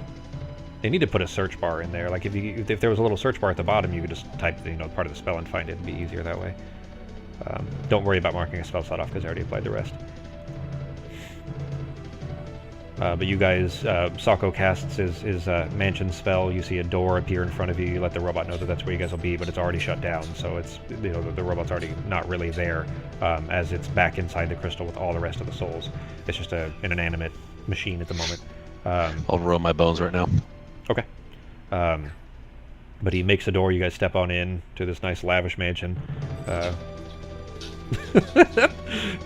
They need to put a search bar in there. Like if there was a little search bar at the bottom, you could just type part of the spell and find it. It'd be easier that way. Don't worry about marking a spell slot off because I already applied the rest. But you guys, Sako casts his mansion spell. You see a door appear in front of you. You let the robot know that that's where you guys will be, but it's already shut down. So it's the robot's already not really there, as it's back inside the crystal with all the rest of the souls. It's just an inanimate machine at the moment. I'll roll my bones right now. Okay. But he makes a door. You guys step on in to this nice lavish mansion.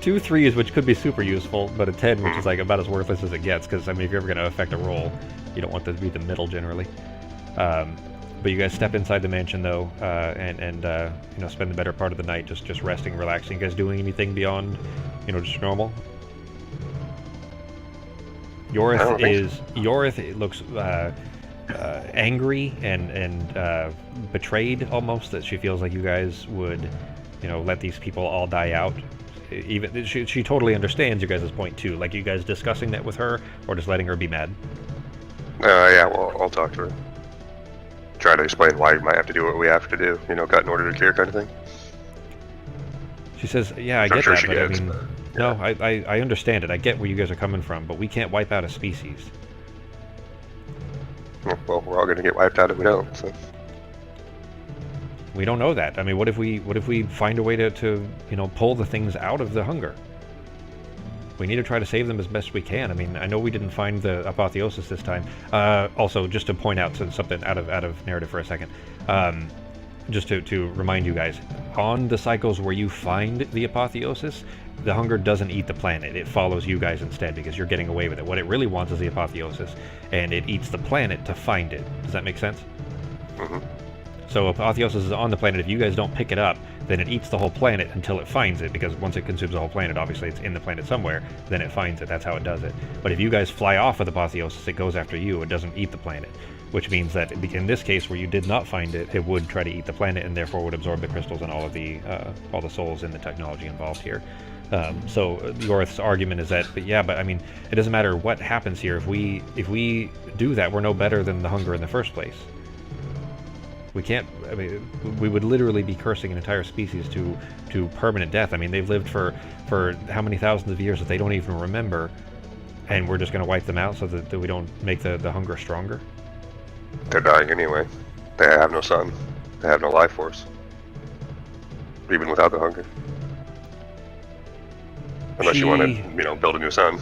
2 3s, which could be super useful, but a 10, which is like about as worthless as it gets, because I mean, if you're ever going to affect a roll, you don't want that to be the middle generally. But you guys step inside the mansion though, and spend the better part of the night just resting, relaxing. You guys doing anything beyond, just normal? Yorith looks angry and betrayed almost, that she feels like you guys would let these people all die out. Even she totally understands your guys' point too. Like, you guys discussing that with her, or just letting her be mad? Yeah, well, I'll talk to her. Try to explain why we might have to do what we have to do. Cut in order to cure, kind of thing. She says, "Yeah, I get that, but I mean, no, I understand it. I get where you guys are coming from, but we can't wipe out a species." Well, we're all going to get wiped out if we don't. So. We don't know that. I mean, what if we find a way to pull the things out of the hunger? We need to try to save them as best we can. I mean, I know we didn't find the apotheosis this time. Also, just to point out something out of narrative for a second, just to remind you guys, on the cycles where you find the apotheosis, the hunger doesn't eat the planet. It follows you guys instead, because you're getting away with it. What it really wants is the apotheosis, and it eats the planet to find it. Does that make sense? Mm-hmm. So apotheosis is on the planet. If you guys don't pick it up, then it eats the whole planet until it finds it, because once it consumes the whole planet, obviously it's in the planet somewhere, then it finds it. That's how it does it. But if you guys fly off with apotheosis, it goes after you. It doesn't eat the planet, which means that in this case where you did not find it, it would try to eat the planet and therefore would absorb the crystals and all the souls and the technology involved here. So Yorith's argument is that, but I mean, it doesn't matter what happens here. If we do that, we're no better than the hunger in the first place. We can't. I mean, we would literally be cursing an entire species to permanent death. I mean, they've lived for how many thousands of years that they don't even remember, and we're just going to wipe them out so that we don't make the hunger stronger. They're dying anyway. They have no sun. They have no life force. Even without the hunger. Unless you want to, build a new sun.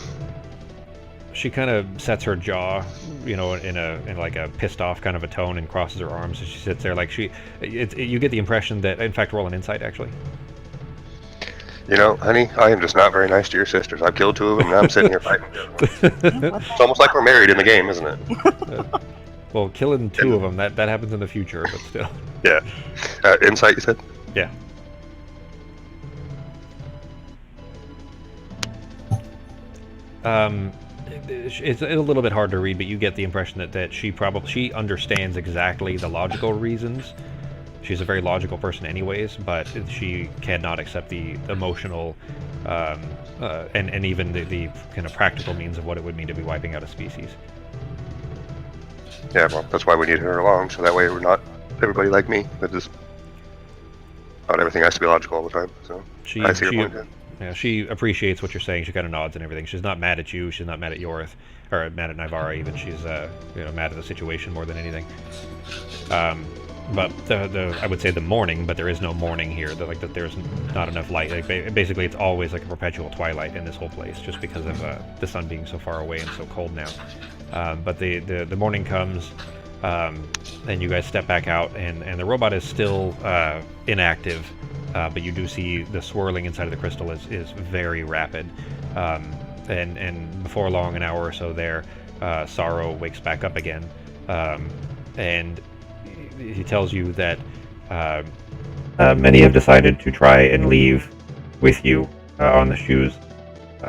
She kind of sets her jaw, in like a pissed off kind of a tone, and crosses her arms as she sits there. Like you get the impression that, in fact, roll an insight actually. Honey, I am just not very nice to your sisters. I've killed 2 of them, and now I'm sitting here fighting the other one. It's almost like we're married in the game, isn't it? Well, killing 2 of them, that happens in the future, but still. Yeah. Insight, you said? Yeah. It's a little bit hard to read, but you get the impression that she understands exactly the logical reasons. She's a very logical person anyways, but she cannot accept the emotional and even the kind of practical means of what it would mean to be wiping out a species. Yeah, well, that's why we need her along, so that way we're not everybody like me, that just not everything has to be logical all the time. So I see your point. Yeah, she appreciates what you're saying. She kind of nods and everything. She's not mad at you. She's not mad at Yorith, or mad at Nivara even. She's mad at the situation more than anything. But I would say the morning, but there is no morning here. There's not enough light. Like, basically, it's always like a perpetual twilight in this whole place, just because of the sun being so far away and so cold now. But the morning comes, and you guys step back out, and the robot is still inactive. but you do see the swirling inside of the crystal is very rapid. And before long, an hour or so there, Sorrow wakes back up again, and he tells you that many have decided to try and leave with you on the shoes,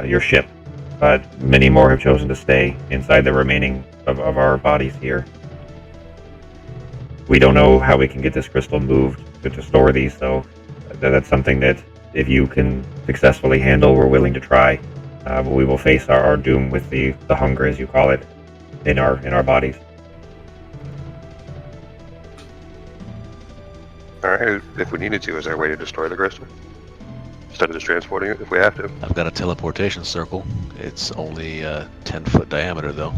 your ship, but many more have chosen to stay inside the remaining of our bodies here. We don't know how we can get this crystal moved to store these, so that's something that if you can successfully handle, we're willing to try. But we will face our doom with the hunger, as you call it, in our bodies. Alright, if we needed to, is there a way to destroy the crystal? Instead of just transporting it, if we have to? I've got a teleportation circle. It's only 10-foot diameter, though.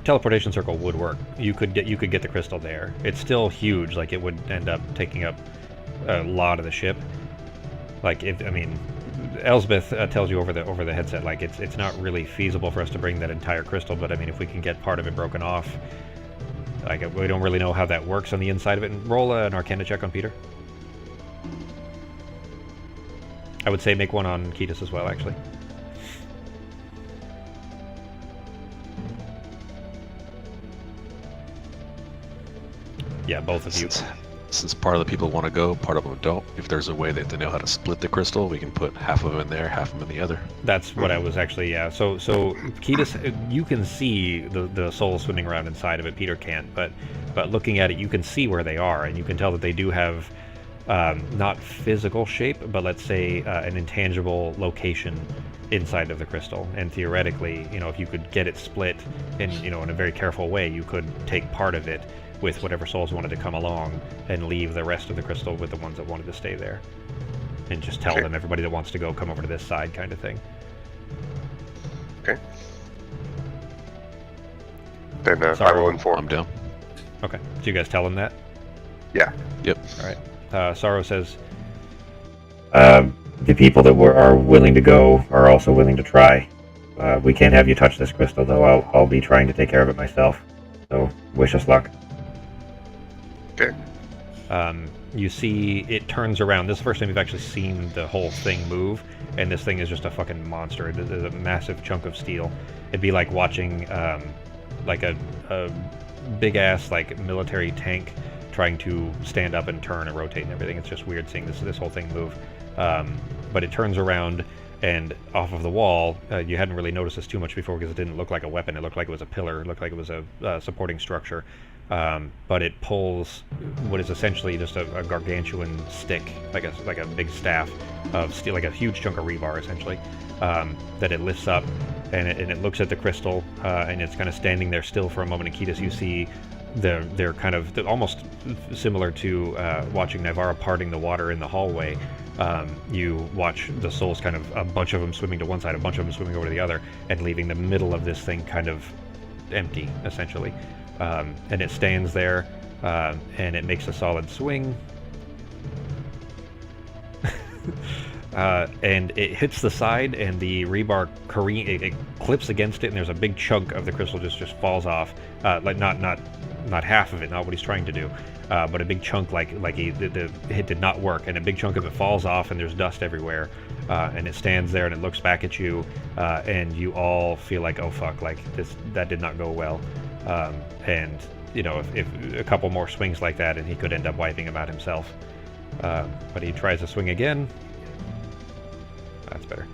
Teleportation circle would work. You could get the crystal there. It's still huge. Like, it would end up taking up a lot of the ship. Like, Elsbeth tells you over the headset, like, it's not really feasible for us to bring that entire crystal, but I mean, if we can get part of it broken off, like, we don't really know how that works on the inside of it. And roll an Arcana check on Peter. I would say make one on Ketis as well, actually. Yeah, both of you. Since part of the people want to go, part of them don't. If there's a way that they know how to split the crystal, we can put half of them in there, half of them in the other. That's what I was actually, yeah. So Ketis, you can see the souls swimming around inside of it. Peter can't, but looking at it, you can see where they are, and you can tell that they do have not physical shape, but let's say an intangible location inside of the crystal. And theoretically, if you could get it split in a very careful way, you could take part of it with whatever souls wanted to come along and leave the rest of the crystal with the ones that wanted to stay there. And just tell them, everybody that wants to go, come over to this side, kind of thing. Okay. Then I will inform. I'm down. Okay. So you guys tell them that? Yeah. Yep. Alright. Sorrow says, the people that are willing to go are also willing to try. We can't have you touch this crystal, though. I'll be trying to take care of it myself. So, wish us luck. Okay. You see it turns around. This is the first time you've actually seen the whole thing move, and this thing is just a fucking monster. It is a massive chunk of steel. It'd be like watching like a big-ass like military tank trying to stand up and turn and rotate and everything. It's just weird seeing this whole thing move. But it turns around, and off of the wall, you hadn't really noticed this too much before because it didn't look like a weapon. It looked like it was a pillar. It looked like it was a supporting structure. But it pulls what is essentially just a gargantuan stick, like a big staff of steel, like a huge chunk of rebar, essentially, that it lifts up, and it looks at the crystal, and it's kind of standing there still for a moment. And Ketis, you see they're kind of almost similar to watching Nivara parting the water in the hallway. You watch the souls, kind of a bunch of them swimming to one side, a bunch of them swimming over to the other, and leaving the middle of this thing kind of empty, essentially. And it stands there, and it makes a solid swing. And it hits the side, and the rebar it clips against it, and there's a big chunk of the crystal just falls off. Like not half of it, not what he's trying to do, but a big chunk, the hit did not work, and a big chunk of it falls off, and there's dust everywhere. And it stands there, and it looks back at you, and you all feel like, oh fuck, like that did not go well. And if a couple more swings like that, and he could end up wiping him out himself. But he tries to swing again. That's better.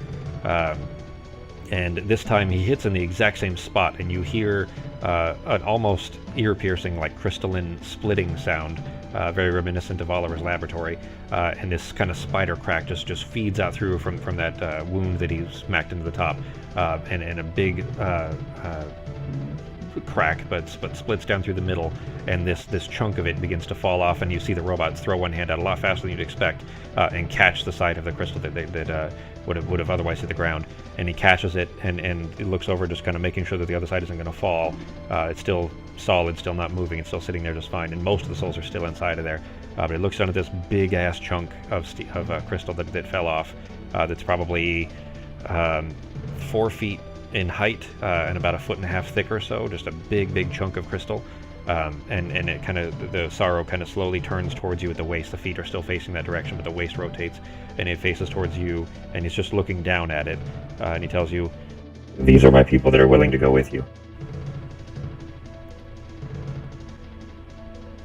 And this time he hits in the exact same spot, and you hear an almost ear-piercing, like crystalline splitting sound, very reminiscent of Oliver's laboratory. And this kind of spider crack just feeds out through from that wound that he smacked into the top, and a big crack, but splits down through the middle, and this chunk of it begins to fall off, and you see the robots throw one hand out a lot faster than you'd expect, and catch the side of the crystal that would have otherwise hit the ground. And he catches it, and he looks over, just kind of making sure that the other side isn't going to fall. It's still solid, still not moving, it's still sitting there just fine, and most of the souls are still inside of there. But it looks down at this big ass chunk of crystal that fell off. That's probably 4 feet in height, and about 1.5 feet thick or so, just a big chunk of crystal. and it kind of, the sorrow kind of slowly turns towards you at the waist. The feet are still facing that direction, but the waist rotates, and it faces towards you, and he's just looking down at it, and he tells you, "These are my people that are willing to go with you."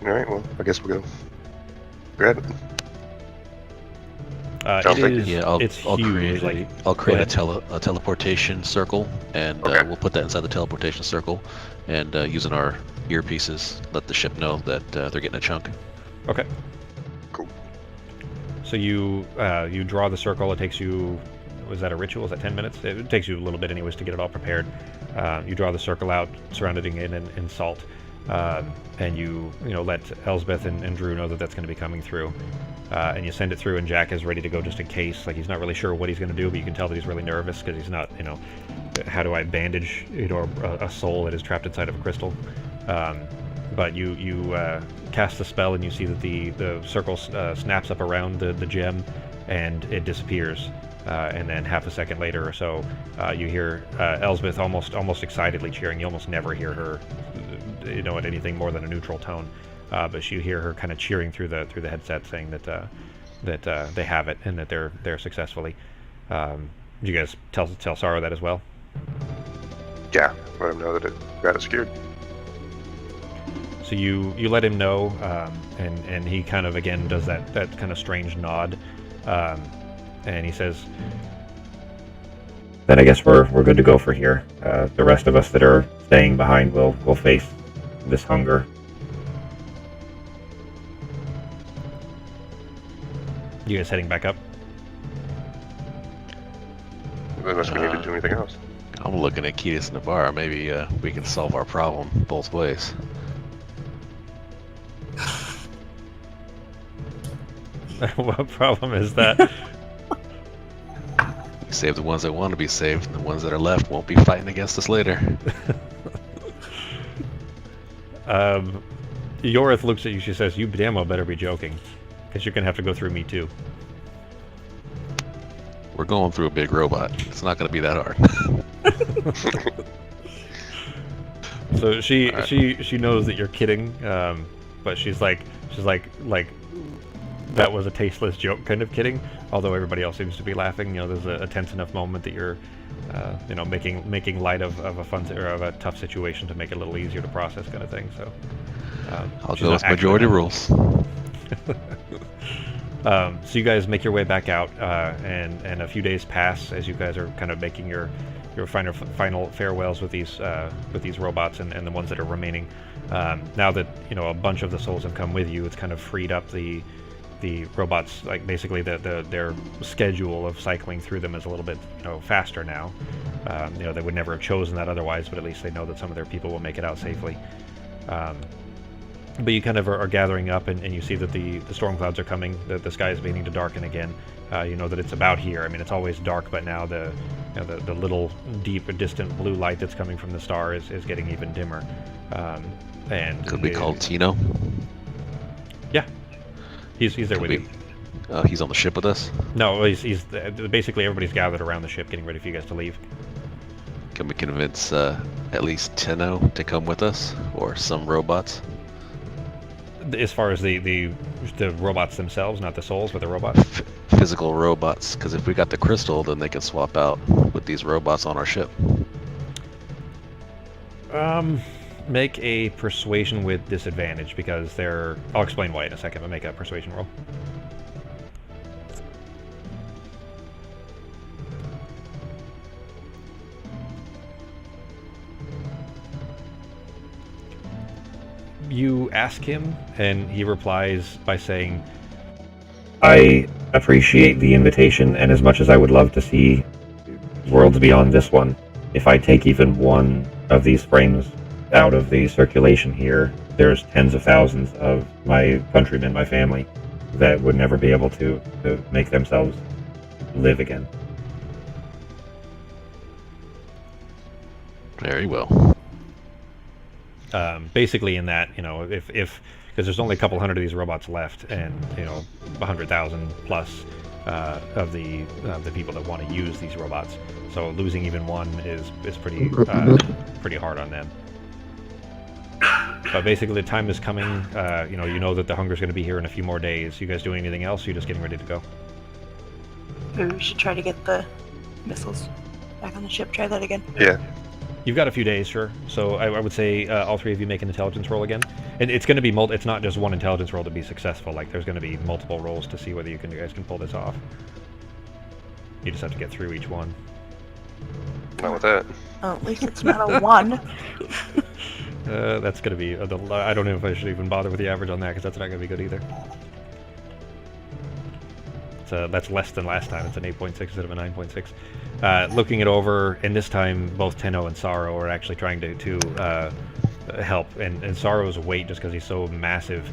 All right. Well, I guess we'll go grab it. It is, Yeah, I'll huge. create a teleportation circle, and Okay. we'll put that inside the teleportation circle, and using our earpieces, let the ship know that they're getting a chunk. Okay. Cool. So you draw the circle. It takes you, was that a ritual? Is that 10 minutes? It takes you a little bit anyways to get it all prepared. You draw the circle out, surrounding it in salt, and you let Elsbeth and Drew know that that's going to be coming through. And you send it through, and Jack is ready to go just in case. Like, he's not really sure what he's going to do, but you can tell that he's really nervous because he's not, how do I bandage a soul that is trapped inside of a crystal? But you cast the spell, and you see that the circle snaps up around the gem, and it disappears. And then half a second later or so, you hear Elsbeth almost excitedly cheering. You almost never hear her, at anything more than a neutral tone. But you hear her kind of cheering through the headset, saying that they have it and that they're successfully. You guys tell Sorrow that as well? Yeah, let him know that it got it secured. So you let him know, and he kind of again does that kind of strange nod, and he says, "Then I guess we're good to go for here. The rest of us that are staying behind will face this hunger." You guys heading back up? Unless we need to do anything else. I'm looking at Ketis and Navarre. Maybe we can solve our problem both ways. What problem is that? We save the ones that want to be saved, and the ones that are left won't be fighting against us later. Yorith looks at you. She says, "You damn well better be joking, because you're gonna have to go through me too." We're going through a big robot. It's not going to be that hard. So she knows that you're kidding, but she's like that was a tasteless joke kind of kidding. Although everybody else seems to be laughing, there's a tense enough moment that you're, making light of a fun or of a tough situation to make it a little easier to process, kind of thing. So I'll go with majority rules. So you guys make your way back out, and a few days pass as you guys are kind of making your final farewells with these robots and the ones that are remaining. Now that a bunch of the souls have come with you, it's kind of freed up the robots. Like, basically their schedule of cycling through them is a little bit faster now. They would never have chosen that otherwise, but at least they know that some of their people will make it out safely. But you kind of are gathering up, and you see that the storm clouds are coming. The sky is beginning to darken again. You know that it's about here. I mean, it's always dark, but now the little deep, distant blue light that's coming from the star is getting even dimmer. And could be called Tino. Yeah, he's there with you. He's on the ship with us. No, he's basically everybody's gathered around the ship, getting ready for you guys to leave. Can we convince at least Tino to come with us, or some robots? As far as the robots themselves, not the souls, but the robots? Physical robots, because if we got the crystal, then they can swap out with these robots on our ship. Make a persuasion with disadvantage, because they're... I'll explain why in a second, but make a persuasion roll. You ask him, and he replies by saying, "I appreciate the invitation, and as much as I would love to see worlds beyond this one, if I take even one of these frames out of the circulation here, there's tens of thousands of my countrymen, my family, that would never be able to make themselves live again." Very well. Basically, in that, if because there's only a couple hundred of these robots left, and 100,000 plus of the people that want to use these robots, so losing even one is pretty pretty hard on them. But basically, the time is coming. You know that the hunger's going to be here in a few more days. You guys doing anything else? Or you just getting ready to go? Maybe we should try to get the missiles back on the ship. Try that again. Yeah. You've got a few days, sure. So I would say all three of you make an intelligence roll again. And it's going to be it's not just one intelligence roll to be successful. Like, there's going to be multiple rolls to see whether you guys can pull this off. You just have to get through each one. Not with that. Oh, at least it's not a 1. That's going to be... I don't know if I should even bother with the average on that, because that's not going to be good either. That's less than last time. It's an 8.6 instead of a 9.6. Looking it over, and this time both Tenno and Sorrow are actually trying to help. And Sorrow's weight, just because he's so massive,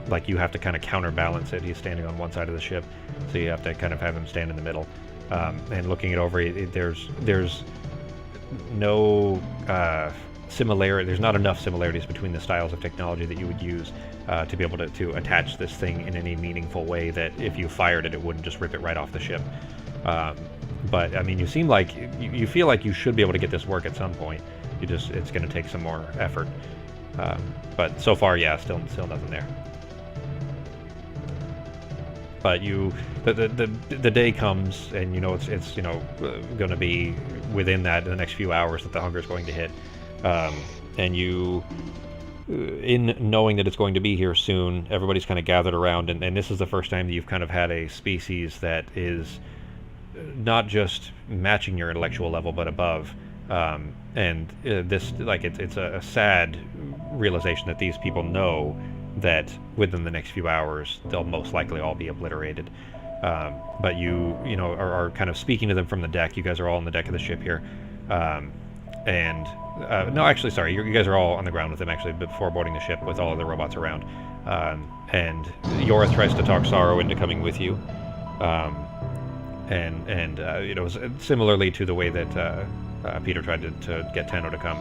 like you have to kind of counterbalance it. He's standing on one side of the ship, so you have to kind of have him stand in the middle. And looking it over, there's no similarity. There's not enough similarities between the styles of technology that you would use to be able to attach this thing in any meaningful way that if you fired it, it wouldn't just rip it right off the ship. But I mean, you seem like you feel like you should be able to get this work at some point. It's going to take some more effort. But so far, yeah, still nothing there. But the day comes, and you know it's going to be within the next few hours that the hunger is going to hit, and you, in knowing that it's going to be here soon, everybody's kind of gathered around, and this is the first time that you've kind of had a species that is not just matching your intellectual level, but above. It's a sad realization that these people know that within the next few hours they'll most likely all be obliterated. But you are kind of speaking to them from the deck. You guys are all on the deck of the ship here. No, actually, sorry, you guys are all on the ground with them actually before boarding the ship with all of the robots around. And Yorith tries to talk Sorrow into coming with you. Similarly to the way that Peter tried to get Tenno to come.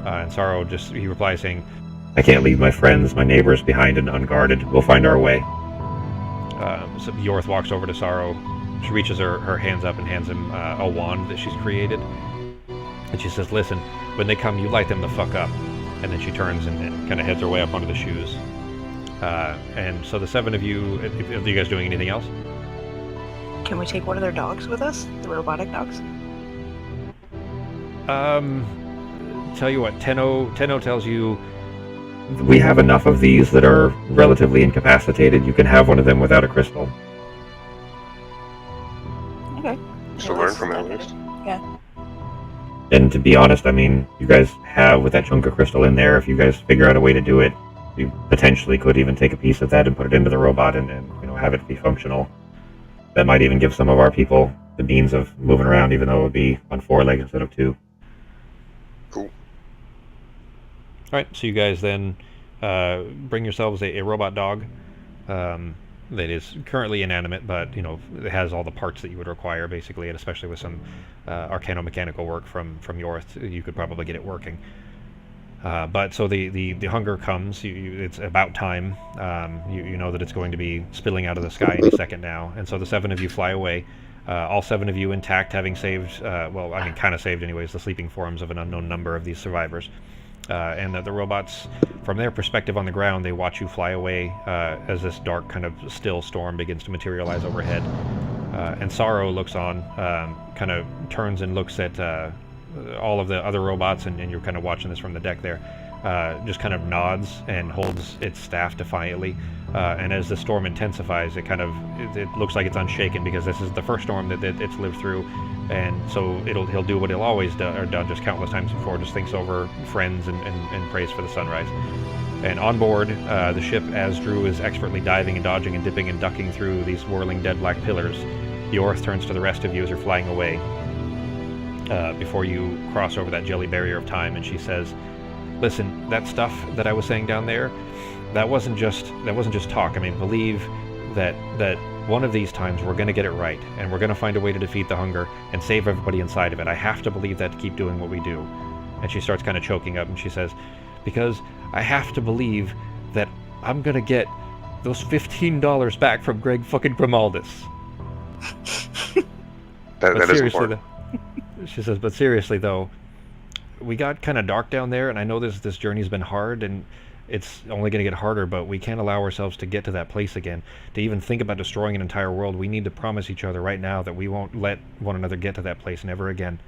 And Sorrow he replies saying, I can't leave my friends, my neighbors behind and unguarded. We'll find our way. So Yorith walks over to Sorrow. She reaches her hands up and hands him a wand that she's created. And she says, listen, when they come, you light them the fuck up. And then she turns and kind of heads her way up onto the shoes. And so the 7 of you, are you guys doing anything else? Can we take one of their dogs with us? The robotic dogs? Tell you what, Tenno tells you... We have enough of these that are relatively incapacitated. You can have one of them without a crystal. Okay. So learn from it at least. Yeah. And to be honest, I mean, you guys have, with that chunk of crystal in there, if you guys figure out a way to do it, you potentially could even take a piece of that and put it into the robot and have it be functional. That might even give some of our people the means of moving around, even though it would be on 4 legs instead of 2. Cool. Alright, so you guys then bring yourselves a robot dog that is currently inanimate, but it has all the parts that you would require, basically, and especially with some arcano-mechanical work from Yorith, you could probably get it working. But so the hunger comes. It's about time. You know that it's going to be spilling out of the sky any second now, and so the 7 of you fly away. All 7 of you intact, having saved, kind of saved anyways, the sleeping forms of an unknown number of these survivors. And the robots, from their perspective on the ground, they watch you fly away as this dark kind of still storm begins to materialize overhead. And Sorrow looks on, kind of turns and looks at all of the other robots, and you're kind of watching this from the deck there. Just kind of nods and holds its staff defiantly. And as the storm intensifies, it looks like it's unshaken, because this is the first storm that it's lived through, and so he'll do what he'll always do, or done just countless times before, just thinks over friends and prays for the sunrise. And on board the ship, as Drew is expertly diving and dodging and dipping and ducking through these whirling dead black pillars, Yorith turns to the rest of you as you're flying away before you cross over that jelly barrier of time, and she says, listen, that stuff that I was saying down there, that wasn't just talk. I mean, believe that one of these times we're going to get it right, and we're going to find a way to defeat the hunger and save everybody inside of it. I have to believe that to keep doing what we do. And she starts kind of choking up, and she says, because I have to believe that I'm going to get those $15 back from Greg fucking Grimaldis. That is important. She says, but seriously though, we got kind of dark down there, and I know this journey's been hard, and it's only going to get harder, but we can't allow ourselves to get to that place again. To even think about destroying an entire world, we need to promise each other right now that we won't let one another get to that place never again.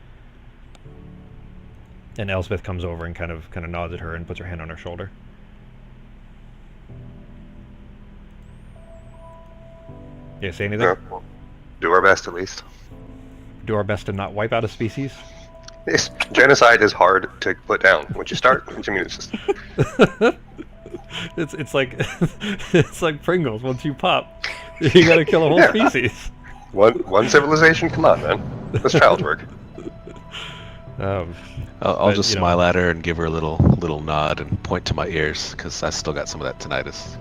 And Elspeth comes over and kind of nods at her and puts her hand on her shoulder. Yeah, say anything? Yeah, we'll do our best, at least. Do our best to not wipe out a species? Yes, genocide is hard to put down. Once you start, I mean, it's just... it's like it's like Pringles. Once you pop, you gotta kill a whole species. One civilization. Come on, man. That's child's work. I'll just smile at her and give her a little nod and point to my ears because I still got some of that tinnitus.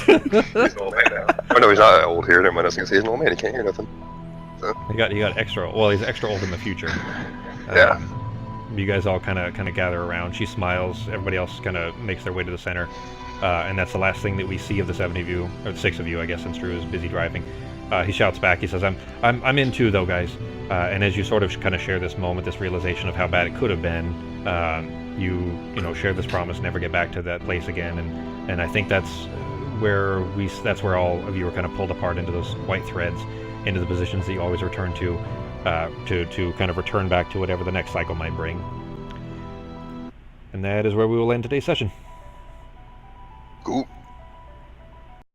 He's an old man now. Oh no, he's not old here. Never mind. I was gonna say he's an old man. He can't hear nothing. So. He got extra. Well, he's extra old in the future. Yeah. You guys all kind of gather around. She smiles. Everybody else kind of makes their way to the center, and that's the last thing that we see of the 7 of you, or the 6 of you, I guess, since Drew is busy driving. He shouts back. He says, "I'm in too, though, guys." And as you sort of kind of share this moment, this realization of how bad it could have been, you know, share this promise, never get back to that place again, and I think that's where all of you are kind of pulled apart into those white threads, into the positions that you always return to kind of return back to whatever the next cycle might bring. And that is where we will end today's session. Cool.